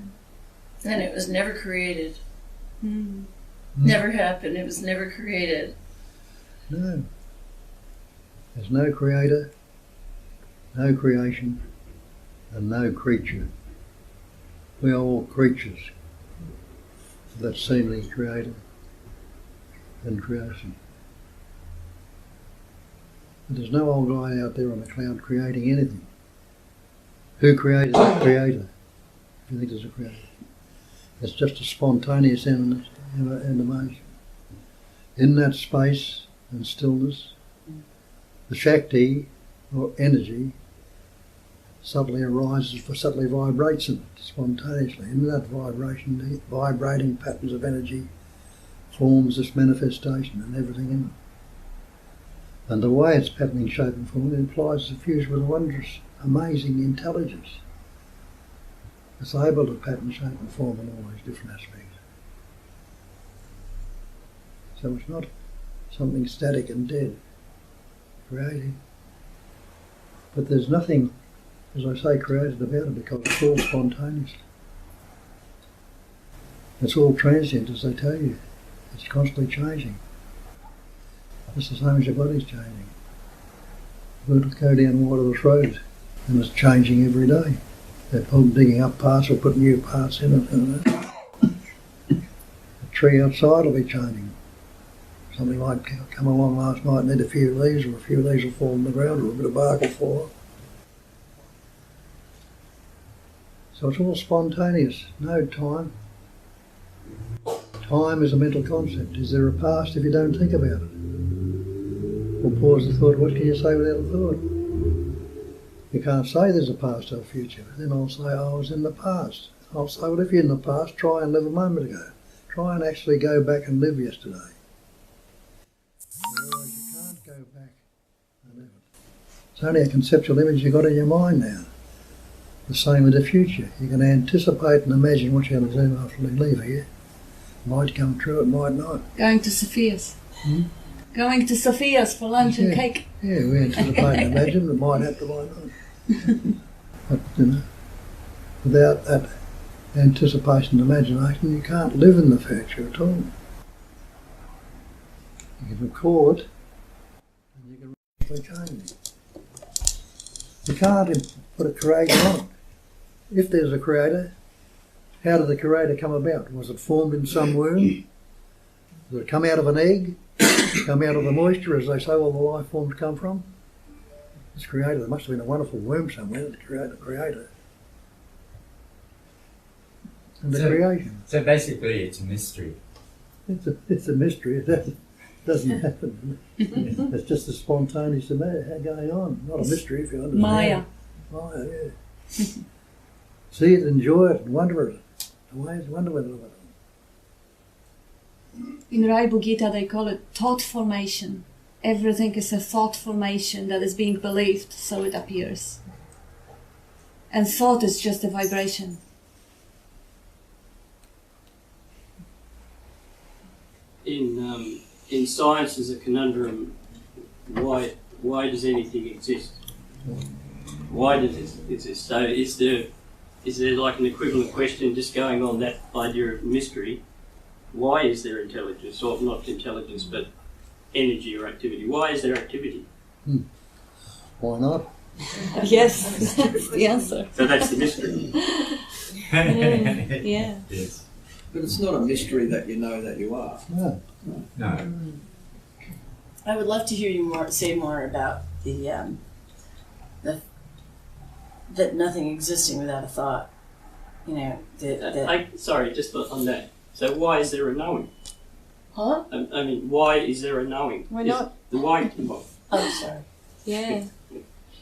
And it was never created. Mm. Never happened. It was never created. No. There's no creator, no creation, and no creature. We are all creatures of that seemingly creator and creation. But there's no old guy out there on the cloud creating anything. Who created the creator? If you think there's a creator. It's just a spontaneous emanation. In that space and stillness, the Shakti, or energy, subtly arises, subtly vibrates in it, spontaneously. In that vibration, the vibrating patterns of energy forms this manifestation and everything in it. And the way it's patterning, shape and form implies a fusion with a wondrous, amazing intelligence. It's able to pattern, shape and form in all these different aspects. So it's not something static and dead, creating. But there's nothing, as I say, created about it because it's all spontaneous. It's all transient, as they tell you. It's constantly changing. It's the same as your body's changing. We'll go down waterless roads and it's changing every day. They're digging up parts or putting new parts in it. And the tree outside will be changing. Something might come along last night and need a few leaves, or a few leaves will fall on the ground, or a bit of bark will fall off. So it's all spontaneous, no time. Time is a mental concept. Is there a past if you don't think about it? Or pause the thought, what can you say without a thought? You can't say there's a past or a future. Then I'll say, I was in the past. I'll say, well, if you're in the past, try and live a moment ago. Try and actually go back and live yesterday. Otherwise you can't go back and live it. It's only a conceptual image you've got in your mind now. The same with the future. You can anticipate and imagine what you're going to do after you leave here. It might come true, it might not. Going to Sophia's. Going to Sophia's for lunch and cake. Yeah, we anticipate and imagine. It might happen, it might not. But, without that anticipation and imagination, you can't live in the future at all. You can recall it, and you can really change it. You can't put a creator on it. If there's a creator, how did the creator come about? Was it formed in some womb? Did it come out of an egg? Come out of the moisture, as they say all the life forms come from? This creator, there must have been a wonderful womb somewhere to create the creator. And the creation. So basically it's a mystery. It's a mystery. It doesn't happen. It's just a spontaneous going on. Not a mystery if you understand. Maya. Maya, yeah. See it, enjoy it, and wonder at it. Always wonder at it. In Raibu Gita they call it thought formation. Everything is a thought formation that is being believed, so it appears. And thought is just a vibration. In science, there's a conundrum. Why does anything exist? Why does it exist? So is there like an equivalent question just going on that idea of mystery? Why is there intelligence, or not intelligence, but energy or activity? Why is there activity? Why not? Yes, that's the answer. So that's the mystery. Yeah. Yes. But it's not a mystery that you know that you are. No. No. I would love to hear you say more about that nothing existing without a thought. Sorry, just on that. So why is there a knowing? Huh? I mean, why is there a knowing? Why not? The why. Oh, sorry. Yeah.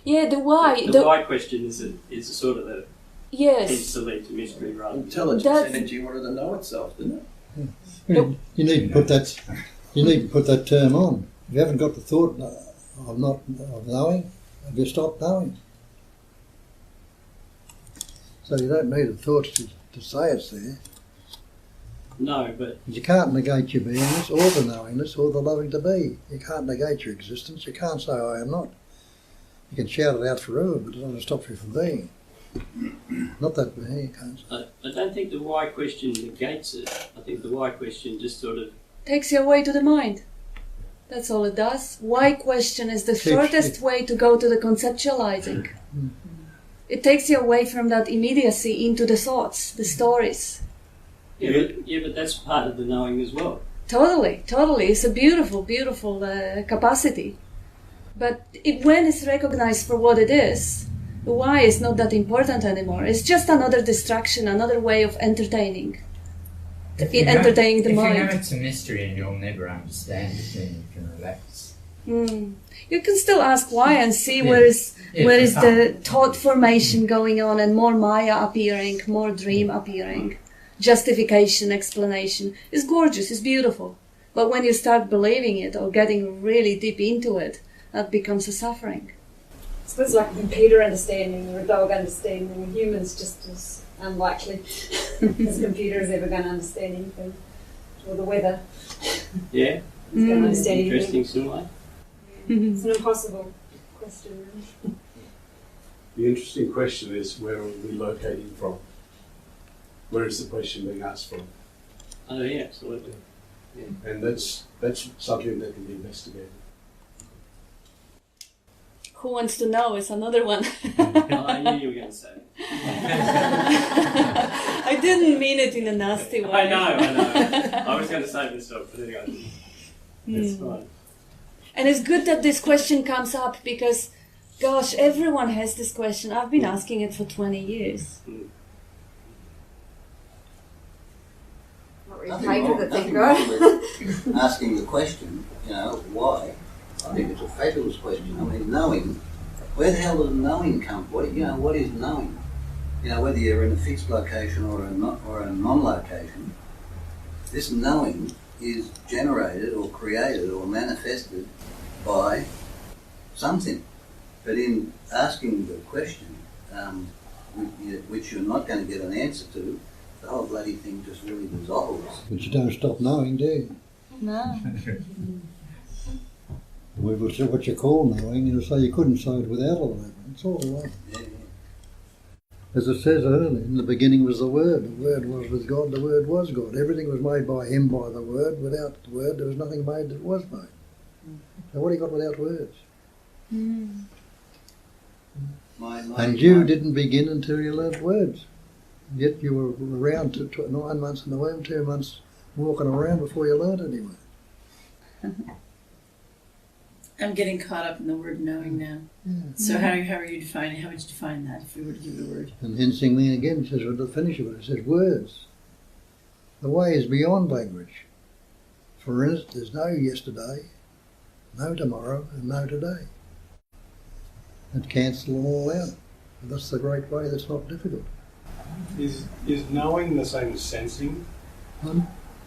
Yeah, the why. The why question is a sort of a Yes. tends to lead to mystery rather than Intelligence energy wanted to know itself, didn't it? You need to put that. You need to put that term on. If you haven't got the thought of knowing, have you stopped knowing? So you don't need the thoughts to say it's there. No, but You can't negate your beingness or the knowingness or the loving to be. You can't negate your existence. You can't say I am not. You can shout it out forever, but it doesn't stop you from being. Not that being, you can't say. I don't think the why question negates it. I think the why question just sort of Takes you away to the mind. That's all it does. Why question is the shortest way to go to the conceptualizing. It takes you away from that immediacy into the thoughts, the stories. yeah, but that's part of the knowing as well. Totally. It's a beautiful capacity. But when it's recognized for what it is, the why is not that important anymore. It's just another distraction, another way of entertaining. Entertaining the mind. If you know it's a mystery and you'll never understand it, then you can relax. You can still ask why and see where is the thought formation going on and more Maya appearing, more dream appearing. Justification, explanation. It's gorgeous, it's beautiful. But when you start believing it or getting really deep into it, that becomes a suffering. So it's like a computer understanding or a dog understanding. Humans just as unlikely as computers ever going to understand anything. Or the weather. Yeah. He's going to understand Interesting, anything. similar. It's an impossible question, really. The interesting question is, where are we locating from? Where is the question being asked from? Oh yeah, absolutely. Yeah. And that's something that can be investigated. Who wants to know is another one. I knew you were going to say it. I didn't mean it in a nasty way. I know. I was going to say this stuff, but anyway. That's fine. And it's good that this question comes up because, gosh, everyone has this question. I've been asking it for 20 years. Not really Nothing paid wrong, with it, thank nothing wrong God. with asking the question, why? I think it's a fabulous question. I mean, knowing, where the hell does knowing come from? What is knowing? Whether you're in a fixed location or a non-location, this knowing is generated or created or manifested by something. But in asking the question, which you're not going to get an answer to, the whole bloody thing just really dissolves. But you don't stop knowing, do you? No. We will say what you call knowing, you'll say you couldn't say it without all that. It's all right. Yeah. As it says earlier, in the beginning was the Word was with God, the Word was God. Everything was made by Him by the Word. Without the Word, there was nothing made that was made. So what do you got without words? And you didn't begin until you learnt words. Yet you were around 9 months in the womb, 2 months walking around before you learnt anyway. I'm getting caught up in the word knowing now. So how are you defining? How would you define that if we were to give the word? And Hensing again says, well, the finish of it, it says words. The way is beyond language. For instance, there's no yesterday, no tomorrow, and no today. It cancels them all out. And that's the great way that's not difficult. Is knowing the same as sensing?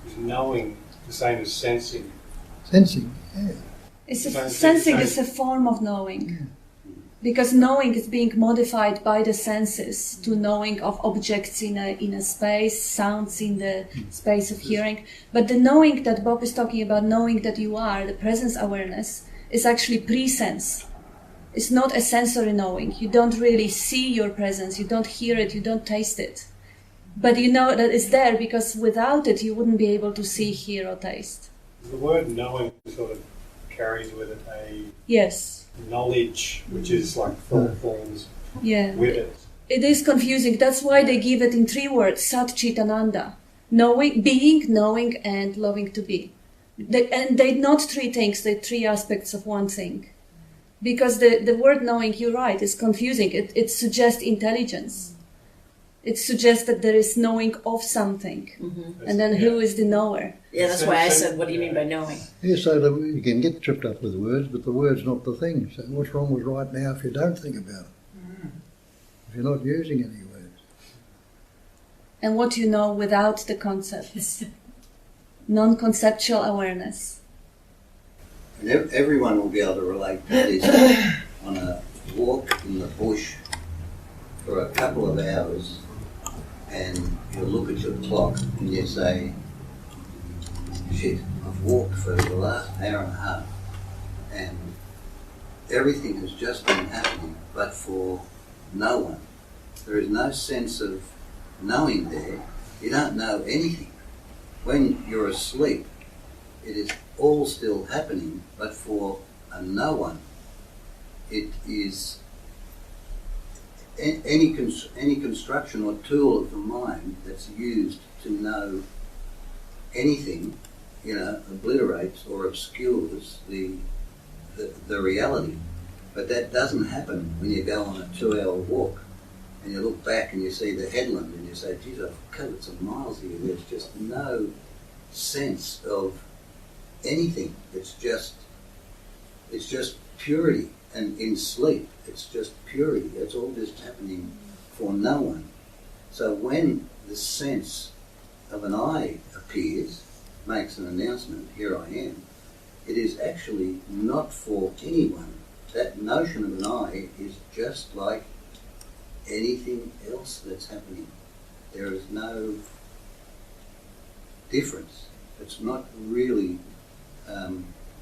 Is knowing the same as sensing? Sensing, yeah. Sensing is a form of knowing. Because knowing is being modified by the senses to knowing of objects in a space, sounds in the space of hearing. But the knowing that Bob is talking about, knowing that you are, the presence awareness, is actually pre-sense. It's not a sensory knowing. You don't really see your presence, you don't hear it, you don't taste it. But you know that it's there because without it you wouldn't be able to see, hear or taste. The word knowing sort of carries with it a knowledge, which is like thought forms with it. It is confusing. That's why they give it in 3 words, Sat Chit Ananda. Knowing, being, knowing, and loving to be. And they're not 3 things, they're 3 aspects of one thing. Because the word knowing, you're right, is confusing. It suggests intelligence. It suggests that there is knowing of something. And then who is the knower? Yeah, that's why I said, what do you mean by knowing? Yeah, so that you can get tripped up with words, but the word's not the thing. So what's wrong with right now if you don't think about it? If you're not using any words. And what you know without the concepts. Non-conceptual awareness. And everyone will be able to relate to this on a walk in the bush for a couple of hours, and you look at your clock and you say, shit, I've walked for the last hour and a half and everything has just been happening but for no one. There is no sense of knowing there. You don't know anything. When you're asleep, it is all still happening but for a no one. It is any construction or tool of the mind that's used to know anything, obliterates or obscures the reality. But that doesn't happen when you go on a 2-hour walk and you look back and you see the headland and you say, geez, I've covered some miles here. There's just no sense of anything. It's just purity. And in sleep, it's just purity. It's all just happening for no one. So when the sense of an I appears, makes an announcement, here I am, it is actually not for anyone. That notion of an I is just like anything else that's happening. There is no difference. It's not really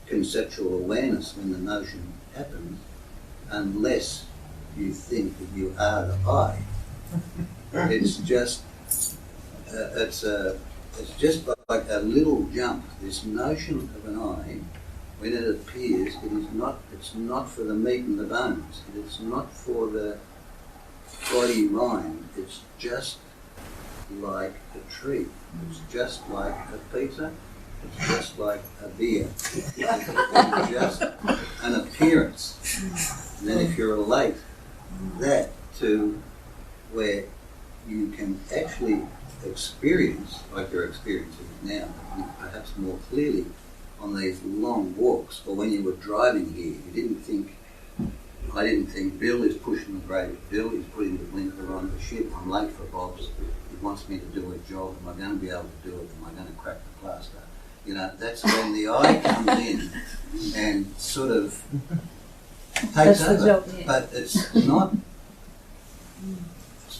conceptual awareness when the notion happens, unless you think that you are the I. It's just it's just like a little jump. This notion of an I, when it appears, it's not for the meat and the bones. It's not for the body mind. It's just like a tree. It's just like a pizza. It's just like a beer. It's just an appearance. And then if you relate that to where you can actually experience, like you're experiencing now, perhaps more clearly on these long walks, or when you were driving here, I didn't think Bill is pushing the brake, Bill is putting the blinker on the ship, I'm late for Bob's, he wants me to do a job, am I going to be able to do it, am I going to crack the plaster? You know, that's when the I comes in and sort of takes over. Job, yeah. But it's not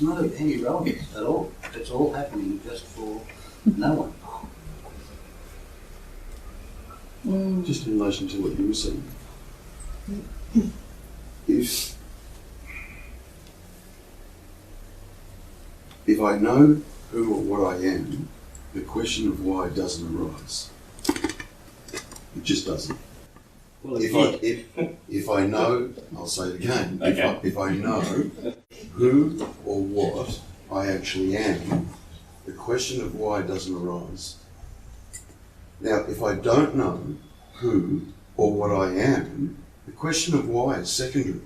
of any relevance at all. It's all happening just for no one. Just in relation to what you were saying, if I know who or what I am, the question of why doesn't arise. It just doesn't. Well, If I know, I'll say it again, Okay. if I know who or what I actually am, the question of why doesn't arise. Now, if I don't know who or what I am, the question of why is secondary.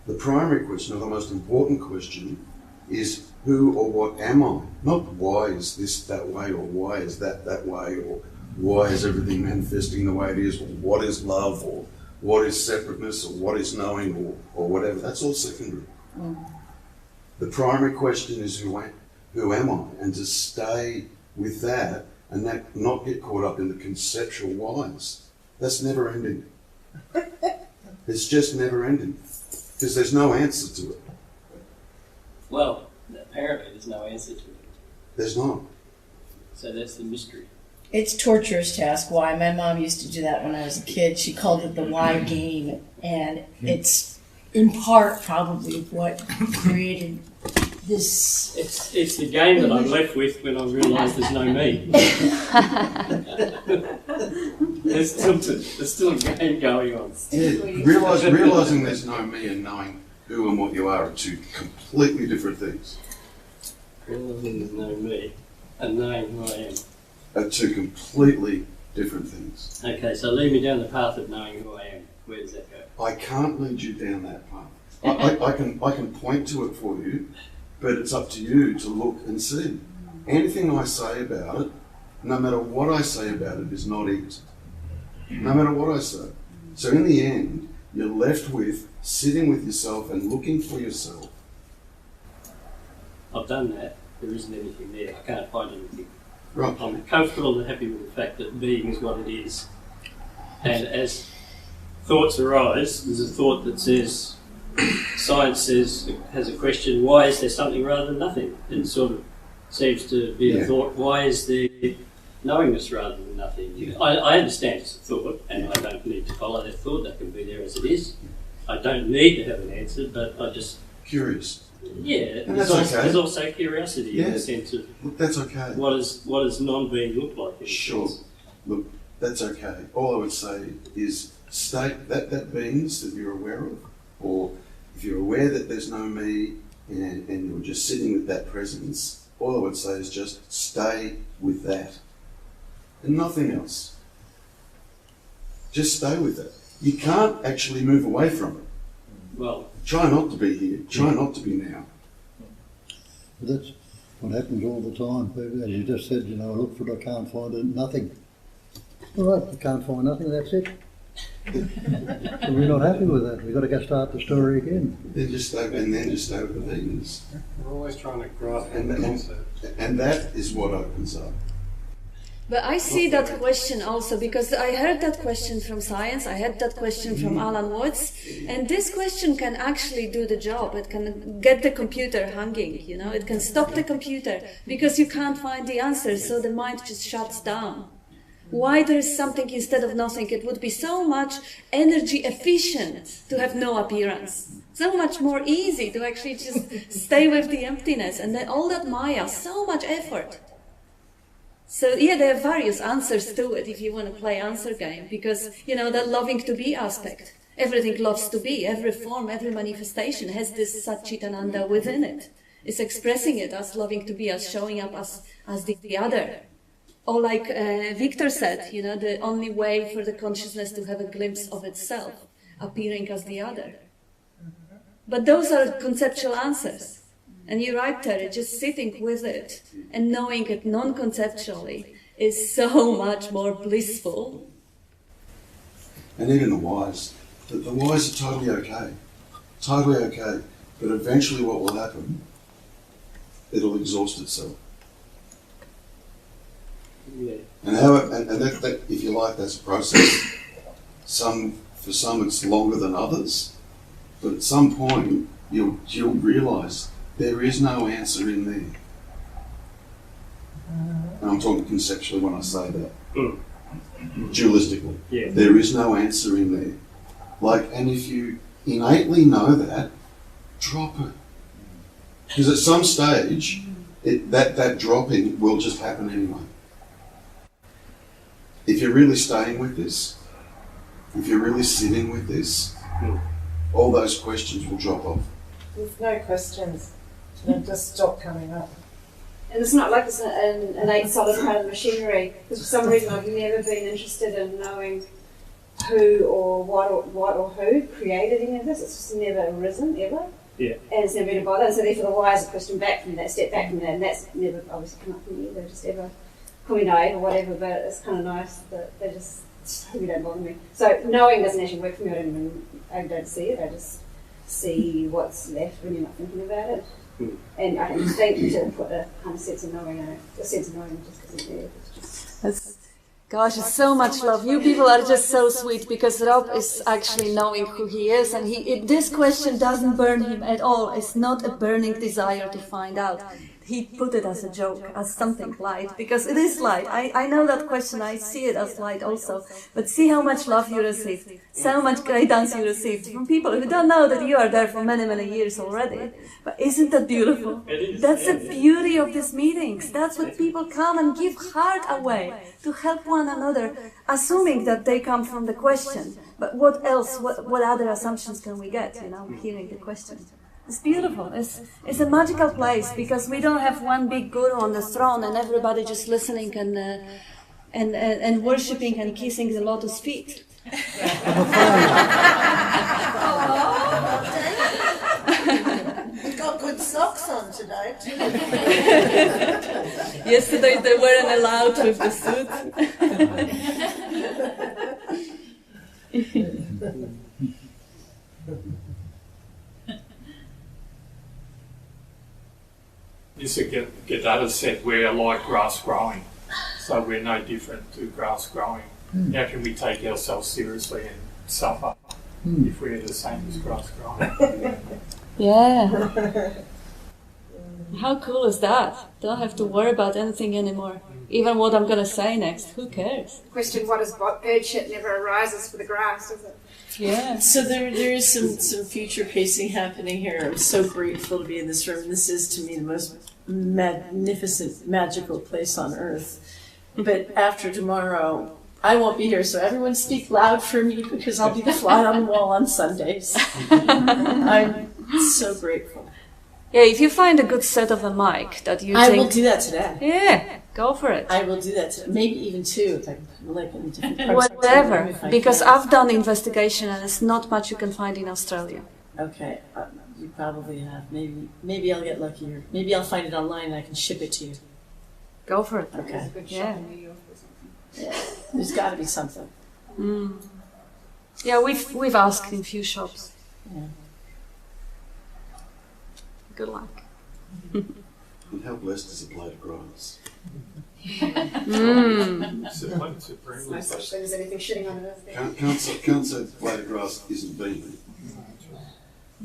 The primary question, or the most important question, is who or what am I? Not why is this that way, or why is that way, or why is everything manifesting the way it is, or what is love, or what is separateness, or what is knowing, or whatever. That's all secondary. The primary question is who am I? And to stay with that and that not get caught up in the conceptual whys. That's never ending. It's just never ending. Because there's no answer to it. Well, apparently there's no answer to it. There's not. So that's the mystery. It's torturous to ask why. My mom used to do that when I was a kid. She called it the why game, and it's in part probably what created this. It's the game that I'm left with when I realise there's no me. There's still a game going on. Yeah, realising there's no me and knowing who and what you are two completely different things. Realising there's no me and knowing who I am. Are two completely different things. Okay, so lead me down the path of knowing who I am. Where does that go? I can't lead you down that path. I can point to it for you, but it's up to you to look and see. Anything I say about it, no matter what I say about it, is not it. No matter what I say. So in the end, you're left with sitting with yourself and looking for yourself. I've done that. There isn't anything there. I can't find anything. Right. I'm comfortable and happy with the fact that being is what it is. And as thoughts arise, there's a thought that says, science has a question, why is there something rather than nothing? It sort of seems to be a thought, why is there knowingness rather than nothing? Yeah. I understand it's a thought, and I don't need to follow that thought, that can be there as it is. I don't need to have an answer, but I just... Curious. Yeah, and that's okay. There's also curiosity in the sense of... Look, that's okay. What does non-being look like? Sure. Look, that's okay. All I would say is state that beingness that you're aware of, or if you're aware that there's no me and you're just sitting with that presence, all I would say is just stay with that and nothing else. Just stay with it. You can't actually move away from it. Well, try not to be here. Try not to be now. But that's what happens all the time, Peter. As you just said, I look for it, I can't find it, nothing. All right, I can't find nothing, that's it. So we're not happy with that. We've got to go start the story again. Then just stay with the beingness. We're always trying to grasp and that is what opens up. But I see that question also, because I heard that question from science, I heard that question from Alan Watts, and this question can actually do the job. It can get the computer hanging, it can stop the computer, because you can't find the answer, so the mind just shuts down. Why there is something instead of nothing? It would be so much energy efficient to have no appearance. So much more easy to actually just stay with the emptiness, and then all that Maya, so much effort. So yeah, there are various answers to it if you want to play answer game, because that loving to be aspect. Everything loves to be. Every form, every manifestation has this Satchitananda within it. It's expressing it as loving to be, as showing up as the other. Or like Victor said, the only way for the consciousness to have a glimpse of itself, appearing as the other. But those are conceptual answers. And you're right, Terry, just sitting with it and knowing it non-conceptually is so much more blissful. And even the wise. The wise are totally okay. Totally okay. But eventually what will happen, it'll exhaust itself. Yeah. And that, if you like, that's a process. For some it's longer than others, but at some point you'll realise there is no answer in there. And I'm talking conceptually when I say that. Dualistically. Yeah. There is no answer in there. And if you innately know that, drop it. Because at some stage, that dropping will just happen anyway. If you're really staying with this, if you're really sitting with this, all those questions will drop off. There's no questions. They'll just stop coming up. And it's not like it's an innate solid part of the machinery, because for some reason I've never been interested in knowing who or what or who created any of this. It's just never arisen, ever. Yeah. And it's never been a bother. And so therefore the why is a question back from that, step back from that, and that's never obviously come up from me either, just ever call me naive or whatever, but it's kind of nice that they just really don't bother me. So knowing doesn't actually work for me. I don't see it. I just see what's left when you're not thinking about it. And I don't think to put a kind of sense of knowing in it. A sense of knowing just because it's there. It's just... Gosh, it's so much love. You people are just so sweet, because Rob is actually knowing who he is, and this question doesn't burn him at all. It's not a burning desire to find out. He put it as a joke, as something light, because it is light. I know that question, I see it as light also. But see how much love you received, so much guidance you received from people who don't know that you are there for many, many years already. But isn't that beautiful? That's the beauty of these meetings. That's what people come and give heart away to help one another, assuming that they come from the question. But what else, what other assumptions can we get, hearing the question? It's beautiful. It's a magical place, because we don't have one big guru on the throne and everybody just listening and worshipping and kissing the lotus feet. We've got good socks on today. Yesterday they weren't allowed with the suit. Gadada said we're like grass growing, so we're no different to grass growing. How can we take ourselves seriously and suffer if we're the same as grass growing? Yeah. How cool is that? Don't have to worry about anything anymore. Even what I'm going to say next, who cares? Question, what is bird shit never arises for the grass, does it? Yeah. So there is some future pacing happening here. I'm so grateful to be in this room. This is, to me, the most magnificent, magical place on earth. But after tomorrow, I won't be here, so everyone speak loud for me, because I'll be the fly on the wall on Sundays. I'm so grateful. Yeah, if you find a good set of a mic that you think... I will do that today. Yeah, go for it. I will do that today. Maybe even two, if I like in different whatever, because I've done the investigation and it's not much you can find in Australia. Okay, you probably have. Maybe I'll get luckier. Maybe I'll find it online and I can ship it to you. Go for it. Okay. There's a good shop in New York or something. Yeah, there's got to be something. Yeah, we've asked in a few shops. Yeah. Good luck. And how blessed is a blade of grass? There's anything shitting on it. Can't say blade of grass isn't beaming.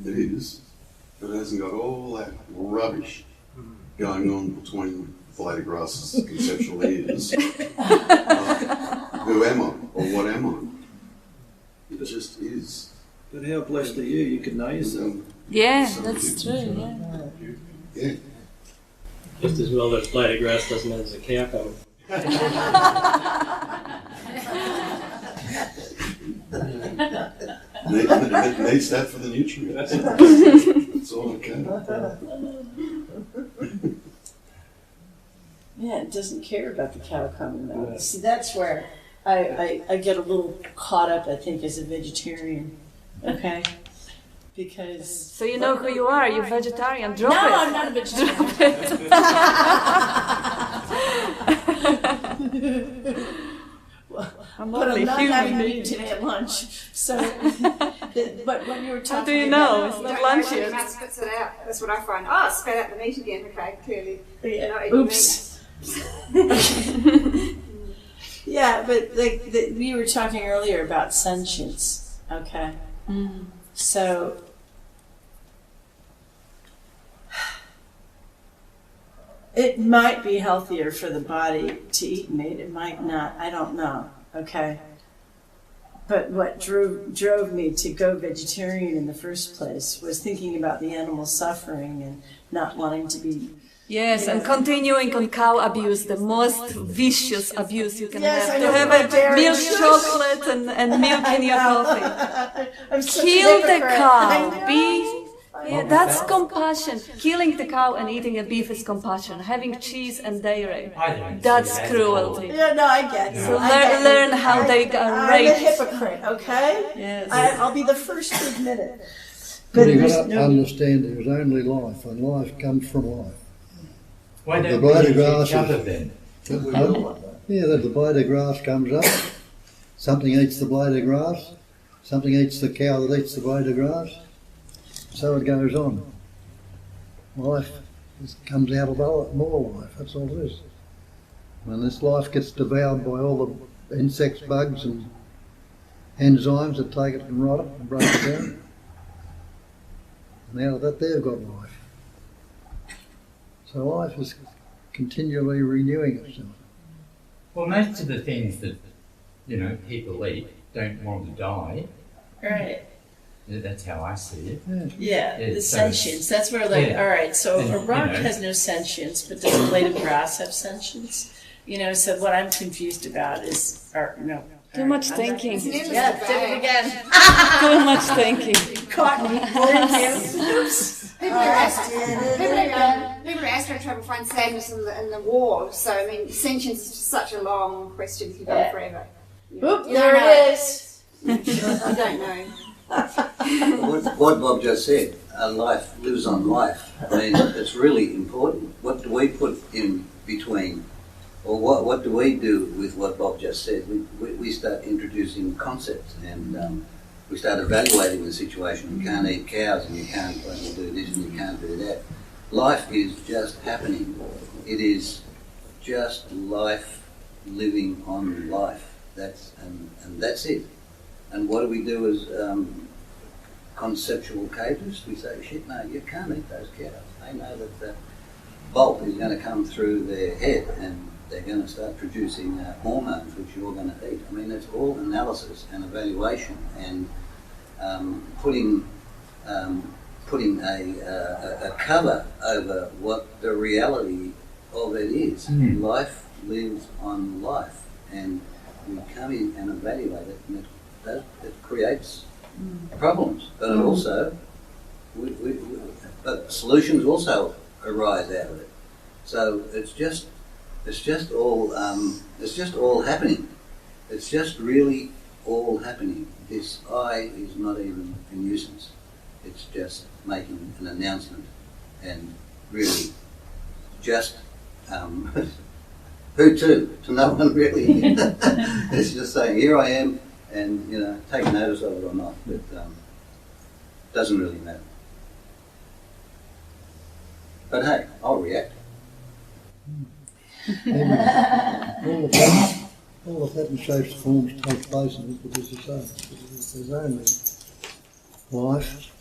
It is, but it hasn't got all that rubbish going on between blade of grass's conceptual ears. who am I or what am I? It just is. But how blessed are you? You can know yourself. Yeah, that's true. Yeah. Yeah. Just as well that a blade of grass doesn't have as a cow coming. Needs that for the nutrients. It's all okay. Yeah, it doesn't care about the cow coming though. Right. See, that's where I get a little caught up, I think, as a vegetarian. Okay? Because... So you know who you are, you're vegetarian. Drop no, it. I'm not a vegetarian. I'm but only I'm not human. having meat today at lunch. So, but when you were talking how do you know? No, it's you not don't lunch know when your yet. mouth spits it out. That's what I find. Oh, spat out the meat again. Okay, clearly. Yeah. Not eating Oops. Yeah, but we were talking earlier about sentience. Okay. So. It might be healthier for the body to eat meat. It might not. I don't know. Okay. But what drove me to go vegetarian in the first place was thinking about the animal suffering and not wanting to be. Yes, and continuing on cow abuse, the most vicious abuse you can Yes, I have. know, To have but a dairy milk shush. chocolate and milk in your coffee. I'm such a Kill the hypocrite. I cow. know. Yeah, that's compassion. Killing the cow and eating a beef is compassion. Having cheese and dairy, that's cruelty. Yeah, no, I get it. So I get it. learn how they got I'm raped. a hypocrite, okay? Yes. I'll be the first to admit it. But you've got to understand there's only life, and life comes from life. Why The don't blade we of use grass each other then? Yeah, the blade of grass comes up, something eats the blade of grass, something eats the cow that eats the blade of grass, so it goes on. Life comes out of more life, that's all it is. When this life gets devoured by all the insects, bugs and enzymes that take it and rot it and break it down, now that they've got life. So life is continually renewing itself. Well, most of the things that, people eat don't want to die. Right. That's how I see it. Yeah, the sentience. That's where, all right, so a rock has no sentience, but does a blade of grass have sentience? So what I'm confused about is, Too much thinking. Yeah, did it again. Too much thinking. Caught me. Oops. People are asking trying to find sadness in the war. So I mean, sentience is just such a long question. You go forever. Oop, there it is. I don't know. What Bob just said, life lives on life. I mean, it's really important. What do we put in between? Or what do we do with what Bob just said? We start introducing concepts and we start evaluating the situation. You can't eat cows and you can't do this and you can't do that. Life is just happening. It is just life living on life. That's it. And what do we do as conceptual cages? We say, shit, no, you can't eat those cows. They know that the bolt is going to come through their head and they're going to start producing hormones which you're going to eat. I mean, it's all analysis and evaluation and putting a cover over what the reality of it is. Life lives on life, and we come in and evaluate it, and it creates problems, but it also, but solutions also arise out of it. So it's just all happening. It's just really all happening. This I is not even a nuisance. It's just making an announcement and really just who to no one really. It's just saying, here I am, and take notice of it or not, but doesn't really matter. But hey, I'll react. All of that in shapes, forms, take place in it, but as you say, there's only life.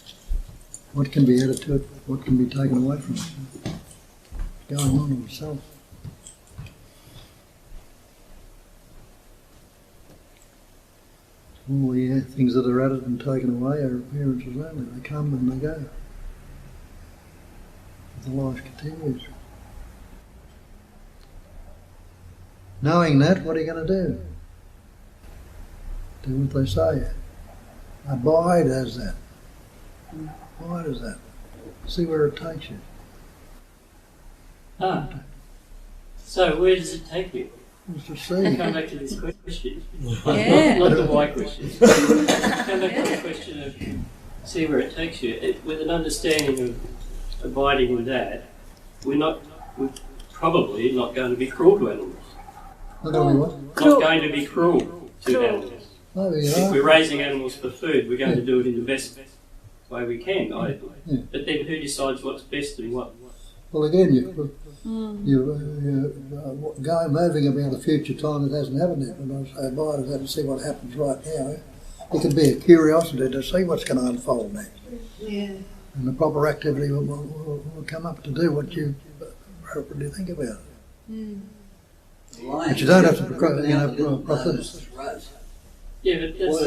What can be added to it? What can be taken away from it? It's going on in itself. All the things that are added and taken away are appearances only. They come and they go. The life continues. Knowing that, what are you going to do? Do what they say. Abide as that. Abide as that. See where it takes you. So where does it take you? It's to see. Come back to this question. Yeah. Not the why question. Come back to the question of see where it takes you. With an understanding of abiding in that, we're probably not going to be cruel to animals. Not going to be what? Not going to be cruel to animals. Oh, If we're raising animals for food, we're going to do it in the best way we can, ideally. Yeah. But then who decides what's best and what? Well, again, you're moving about the future time that hasn't happened yet. And I say, abide as that and see what happens right now. It can be a curiosity to see what's going to unfold next. Yeah. And the proper activity will come up to do what you appropriately think about it. But you don't have to, process. Yeah, but that's...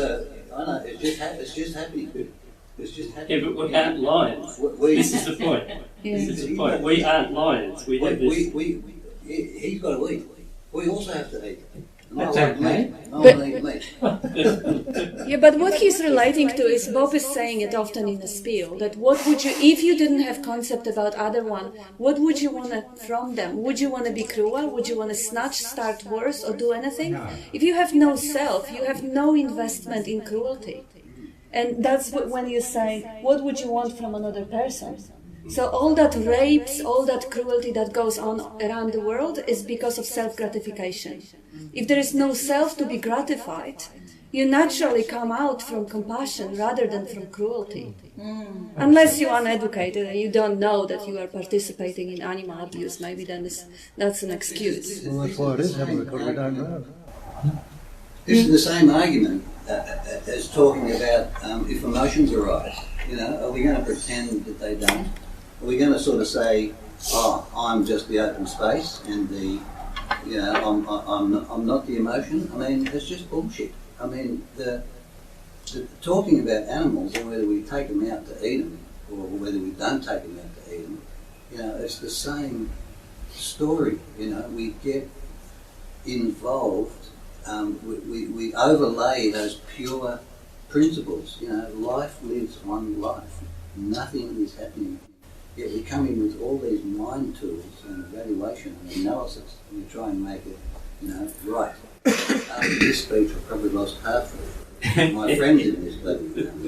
I know, it's just happening. It's just happening. Yeah, but we aren't lions. This is the point. This is the point. We aren't lions. We have this... He's got to eat. We also have to eat. That's okay. Yeah, but what he's relating to is Bob is saying it often in the spiel, that what would you, if you didn't have concept about other one, what would you want from them? Would you want to be cruel? Would you want to snatch, start wars, or do anything? No. If you have no self, you have no investment in cruelty. And that's when you say, what would you want from another person? So all that rapes, all that cruelty that goes on around the world is because of self-gratification. If there is no self to be gratified, you naturally come out from compassion rather than from cruelty. Unless you're uneducated and you don't know that you are participating in animal abuse, maybe then that's an excuse. Well, that's why it is happening, because we don't know. This is the same argument as talking about if emotions arise. You know, are we going to pretend that they don't? Are we going to sort of say, "Oh, I'm just the open space," and I'm not the emotion? I mean, it's just bullshit. I mean, the talking about animals and whether we take them out to eat them or whether we don't take them out to eat them, you know, it's the same story. You know, we get involved. We overlay those pure principles. You know, life lives one life. Nothing is happening. Yet we come in with all these mind tools and evaluation and analysis, and we try and make it, you know, right. After this speech, I probably lost half of my friends in this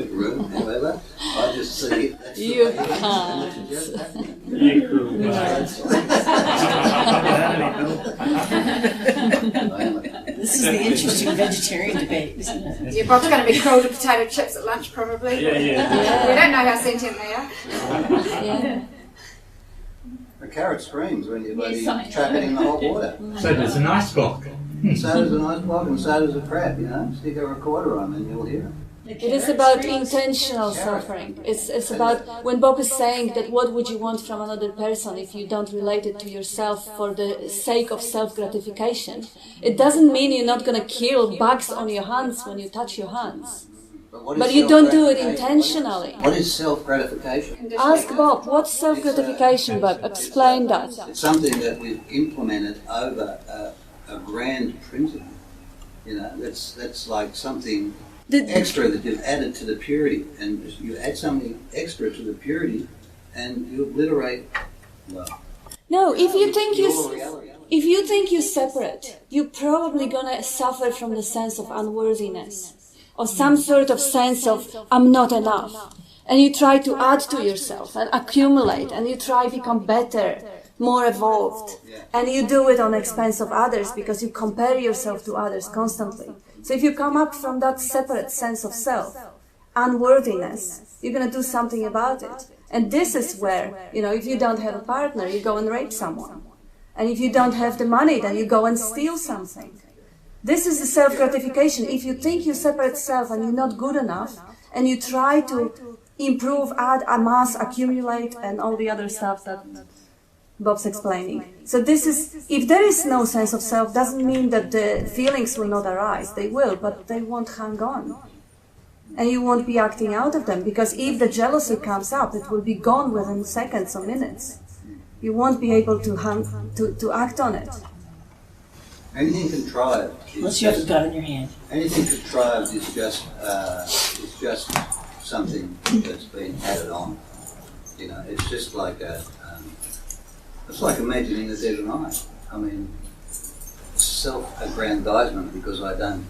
room. However, I just see it. That's You can't. This is the interesting vegetarian debate, isn't it? Your Bob's going to be cruel to potato chips at lunch, probably. Yeah. We don't know how sentient they are. Yeah. A carrot screams when you trap it in the hot water. So does an ice block. So does an ice block, and so does a crab, you know. Stick a recorder on and you'll hear it. It is about intentional suffering. It's about when Bob is saying that what would you want from another person if you don't relate it to yourself for the sake of self-gratification. It doesn't mean you're not going to kill bugs on your hands when you touch your hands. But you don't do it intentionally. What is self-gratification? Ask Bob, what's self-gratification, Bob? Explain that. It's something that we've implemented over a grand principle. You know, that's like something extra that you've added to the purity, and you add something extra to the purity, and you obliterate. Well, no, if you think you're separate, you're probably gonna suffer from the sense of unworthiness, or some sort of sense of I'm not enough, and you try to add to yourself and accumulate, and you try to become better, more evolved, and you do it on the expense of others because you compare yourself to others constantly. So if you come up from that separate sense of self, unworthiness, you're going to do something about it. And this is where, you know, if you don't have a partner, you go and rape someone. And if you don't have the money, then you go and steal something. This is the self-gratification. If you think you separate self and you're not good enough, and you try to improve, add, amass, accumulate, and all the other stuff that Bob's explaining. So this is, if there is no sense of self, doesn't mean that the feelings will not arise. They will, but they won't hang on. And you won't be acting out of them, because if the jealousy comes up, it will be gone within seconds or minutes. You won't be able to act on it. Anything contrived. Unless you have a gun in your hand. Anything contrived is just something that's been added on. You know, it's just like it's like imagining that there's an eye. I mean, self-aggrandizement because I don't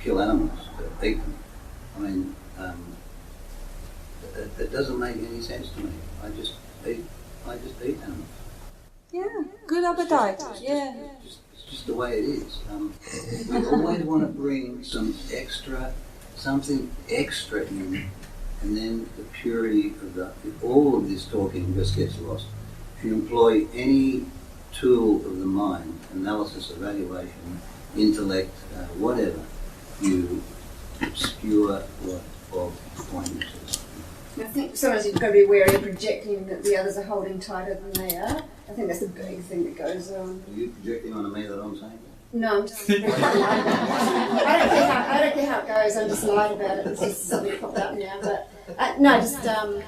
kill animals, but eat them. I mean, it doesn't make any sense to me. I just eat animals. Yeah, good appetite. It's just the way it is. We always want to bring something extra in, and then the purity of all of this talking just gets lost. If you employ any tool of the mind, analysis, evaluation, intellect, whatever, you obscure what Bob pointed to. I think sometimes you've got to be wary of projecting that the others are holding tighter than they are. I think that's a big thing that goes on. Are you projecting on me that I'm saying? No, I'm just. I don't care how it goes. I'm just light about it. It's just something that popped up now. But no, just. Hey,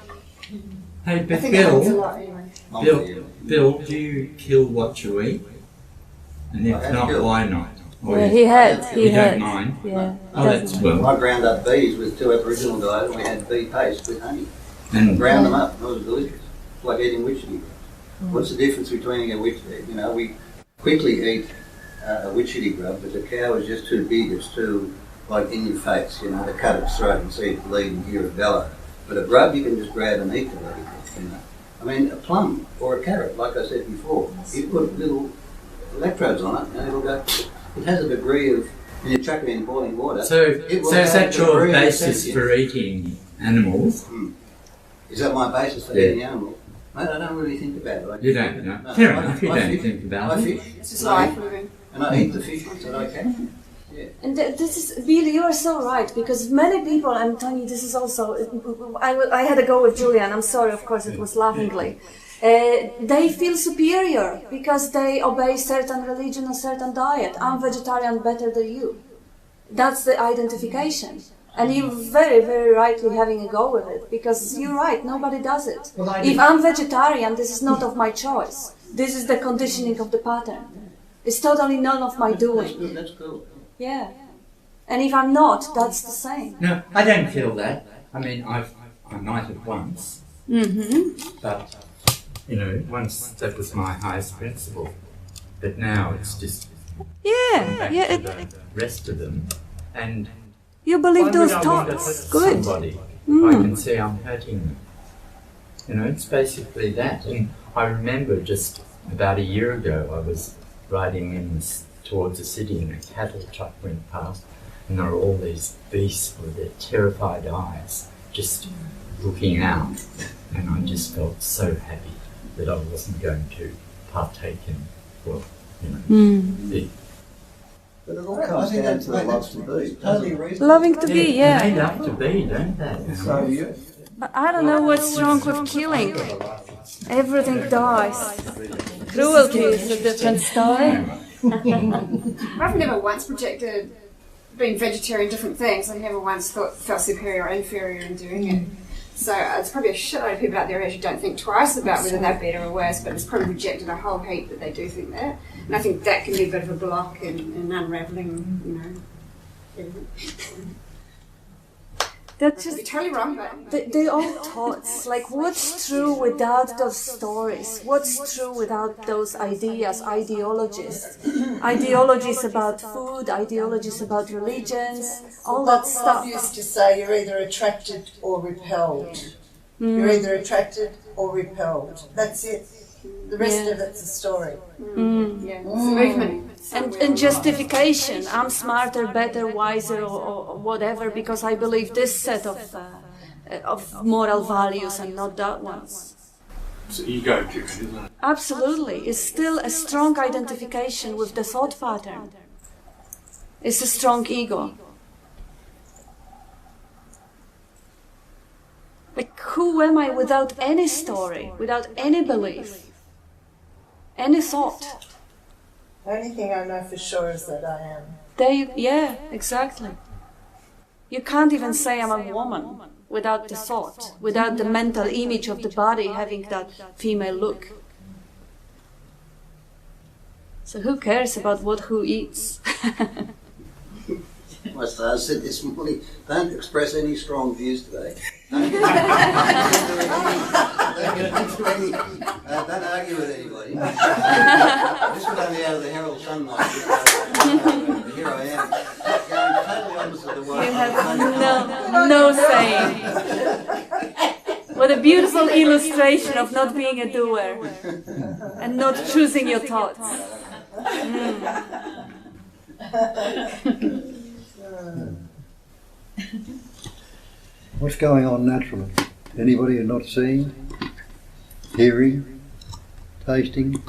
but I think it happens a lot anyway. Bill, do you kill what you eat? And if not, why not? Yeah, he had. You don't mind? Yeah. Oh, that's well. I ground up bees with 2 Aboriginal guys, and we had bee paste with honey. And ground them up. It was delicious. It's like eating witchetty grub. What's the difference between eating a witchetty? You know, we quickly eat a witchetty grub, but the cow is just too big. It's too like in your face. You know, to cut its throat and see it bleed and hear it bellow. But a grub you can just grab and eat it. You know, I mean, a plum or a carrot, like I said before, you put little electrodes on it, and it'll go. It has a degree of, when you chuck it in boiling water. So is that your basis for eating animals? Is that my basis for eating animals? Mate, I don't really think about it. You don't know. No, fair enough, you don't think about it. I fish. It's just life moving. And I eat the fish that I catch. Yeah. And this is, Bill, you are so right, because many people, and Tony, this is also, I had a go with Julian, I'm sorry, of course, it was laughingly. They feel superior because they obey certain religion or certain diet. I'm vegetarian, better than you. That's the identification. And you're very, very rightly having a go with it, because you're right, nobody does it. If I'm vegetarian, this is not of my choice. This is the conditioning of the pattern. It's totally none of my doing. That's cool. Yeah. And if I'm not, that's the same. No, I don't feel that. I mean, I might have once. Mm-hmm. But, you know, once that was my highest principle. But now it's just the rest of them. And you believe those thoughts. Good. Somebody, I can see I'm hurting them. You know, it's basically that. And I remember just about a year ago, I was riding towards the city and a cattle truck went past, and there were all these beasts with their terrified eyes just looking out. And I just felt so happy that I wasn't going to partake in, well, you know, the. But it all comes down to the love to be. Loving to be, yeah. They love to be, don't they? So you. But I don't know what's wrong with killing. Everything dies. Cruelty is a different story. I've never once projected being vegetarian different things. I never once felt superior or inferior in doing it. So it's probably a shitload of people out there who actually don't think twice about whether they're better or worse, but it's probably rejected a whole heap that they do think that. And I think that can be a bit of a block in unravelling, you know, everything. That's just You're totally wrong, but they're all thoughts. Like, what's true without those stories? What's true without those ideas, ideologies? Ideologies about food, ideologies about religions, all that stuff. Bob used to say you're either attracted or repelled. You're either attracted or repelled. That's it. The rest of it's a story. Yeah, it's a movement. And justification. I'm smarter, better, wiser, or whatever, because I believe this set of moral values and not that ones. It's ego-driven, isn't it? Absolutely. It's still a strong identification with the thought pattern. It's a strong ego. Like, who am I without any story, without any belief, any thought? The only thing I know for sure is that I am. Yeah, exactly. You can't even say I'm a woman without the thought, without the mental image of the body having that female look. So who cares about what who eats? I said this morning, don't express any strong views today. Don't argue with anybody. This was only out of the Herald Sunlight. Here I am, going totally opposite of what You have no saying. What a beautiful illustration of not being a doer and not choosing your thoughts. What's going on naturally? Anybody who's not seeing, hearing, tasting,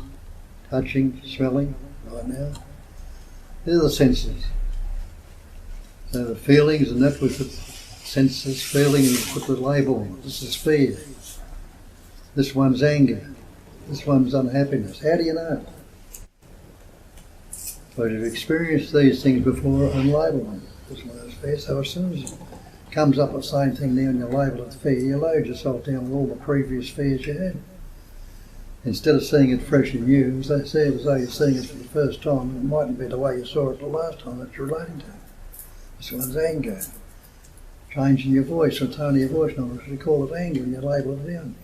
touching, smelling right now? They're the senses. So the feelings, and that was the senses, feeling, and you put the label on it. This is fear. This one's anger. This one's unhappiness. How do you know? Well, you've experienced these things before and label them. This one is fear. So as soon as it comes up the same thing now and you label it fear, you load yourself down with all the previous fears you had. Instead of seeing it fresh and new, as they say, as though you're seeing it for the first time, it mightn't be the way you saw it the last time that you're relating to. This one's anger. Changing your voice, or tone of your voice, not what you call it anger, and you label it down.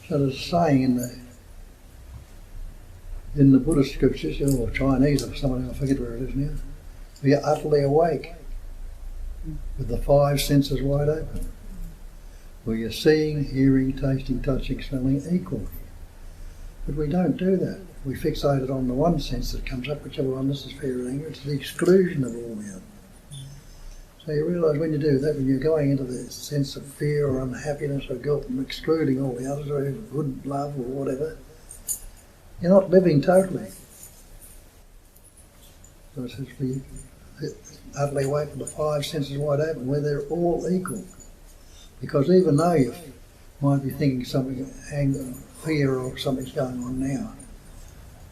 So there's a saying in the Buddhist scriptures, or Chinese, or something, I forget where it is now, we are utterly awake, with the five senses wide open, where you're seeing, hearing, tasting, touching, smelling equally. But we don't do that. We fixate it on the one sense that comes up, whichever one, this is fear and anger, it's the exclusion of all the others. So you realise when you do that, when you're going into the sense of fear or unhappiness or guilt and excluding all the others, or good love or whatever, you're not living totally. So it says we utterly awake with the five senses wide open, where they're all equal. Because even though you might be thinking something, anger, fear or something's going on now,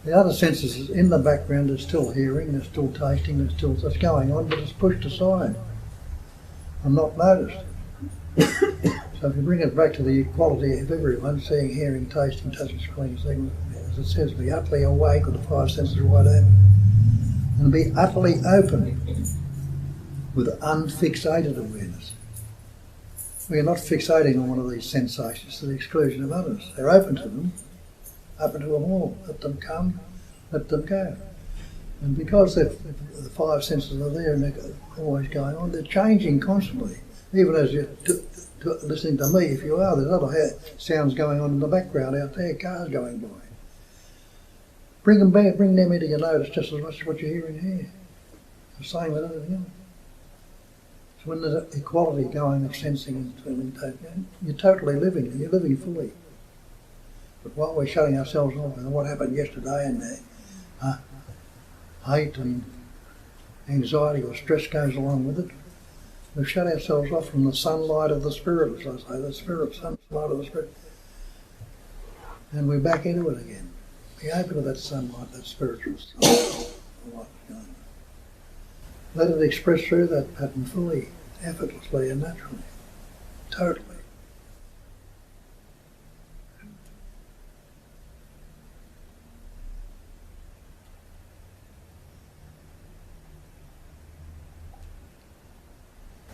the other senses in the background are still hearing, they're still tasting, there's still what's going on, but it's pushed aside and not noticed. So if you bring it back to the equality of everyone, seeing, hearing, tasting, touching, smelling, as it says, be utterly awake with the five senses wide open, and be utterly open with unfixated awareness. We are not fixating on one of these sensations to the exclusion of others. They're open to them all. Let them come, let them go. And because the five senses are there and they're always going on, they're changing constantly. Even as you're listening to me, if you are, there's other sounds going on in the background out there, cars going by. Bring them back, bring them into your notice just as much as what you're hearing here. The same with everything else. So when there's equality going of sensing and feeling, you're totally living, and you're living fully. But while we're shutting ourselves off and what happened yesterday and hate and anxiety or stress goes along with it, we've shut ourselves off from the sunlight of the Spirit, as I say, the Spirit, sunlight of the Spirit. And we're back into it again. Be open to that sunlight, that spiritual sunlight. Let it express through that pattern fully, effortlessly and naturally, totally.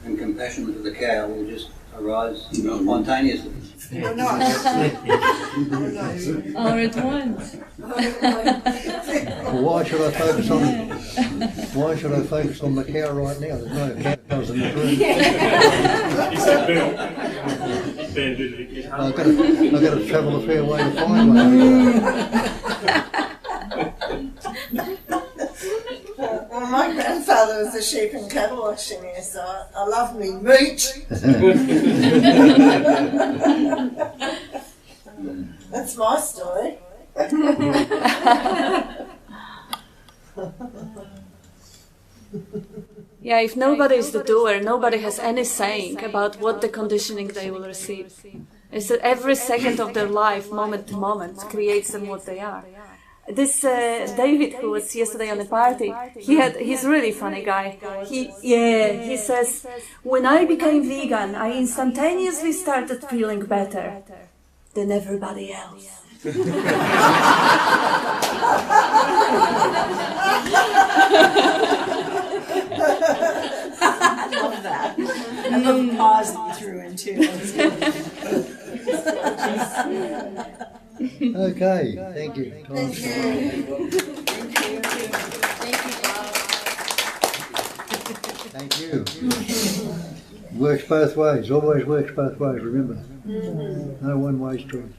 And compassion to the cow will just arise spontaneously. Or at once. Well, why should I focus on the cow right now? There's no cows in the room. I've got to travel a fair way to find one. Well, my grandfather was a sheep and cattle auctioneer, so I love me meat. That's my story. Yeah, if nobody is the doer, nobody has any saying about what the conditioning they will receive. It's that every second of their life, moment to moment, creates them what they are. This David, who was yesterday on a party, he's a really funny guy. He says, when I became vegan, I instantaneously started feeling better than everybody else. I love that. I love the pause that you threw in too. Okay, thank you. Thank you. Thank you. Works both ways, always works both ways, remember. No one-way street.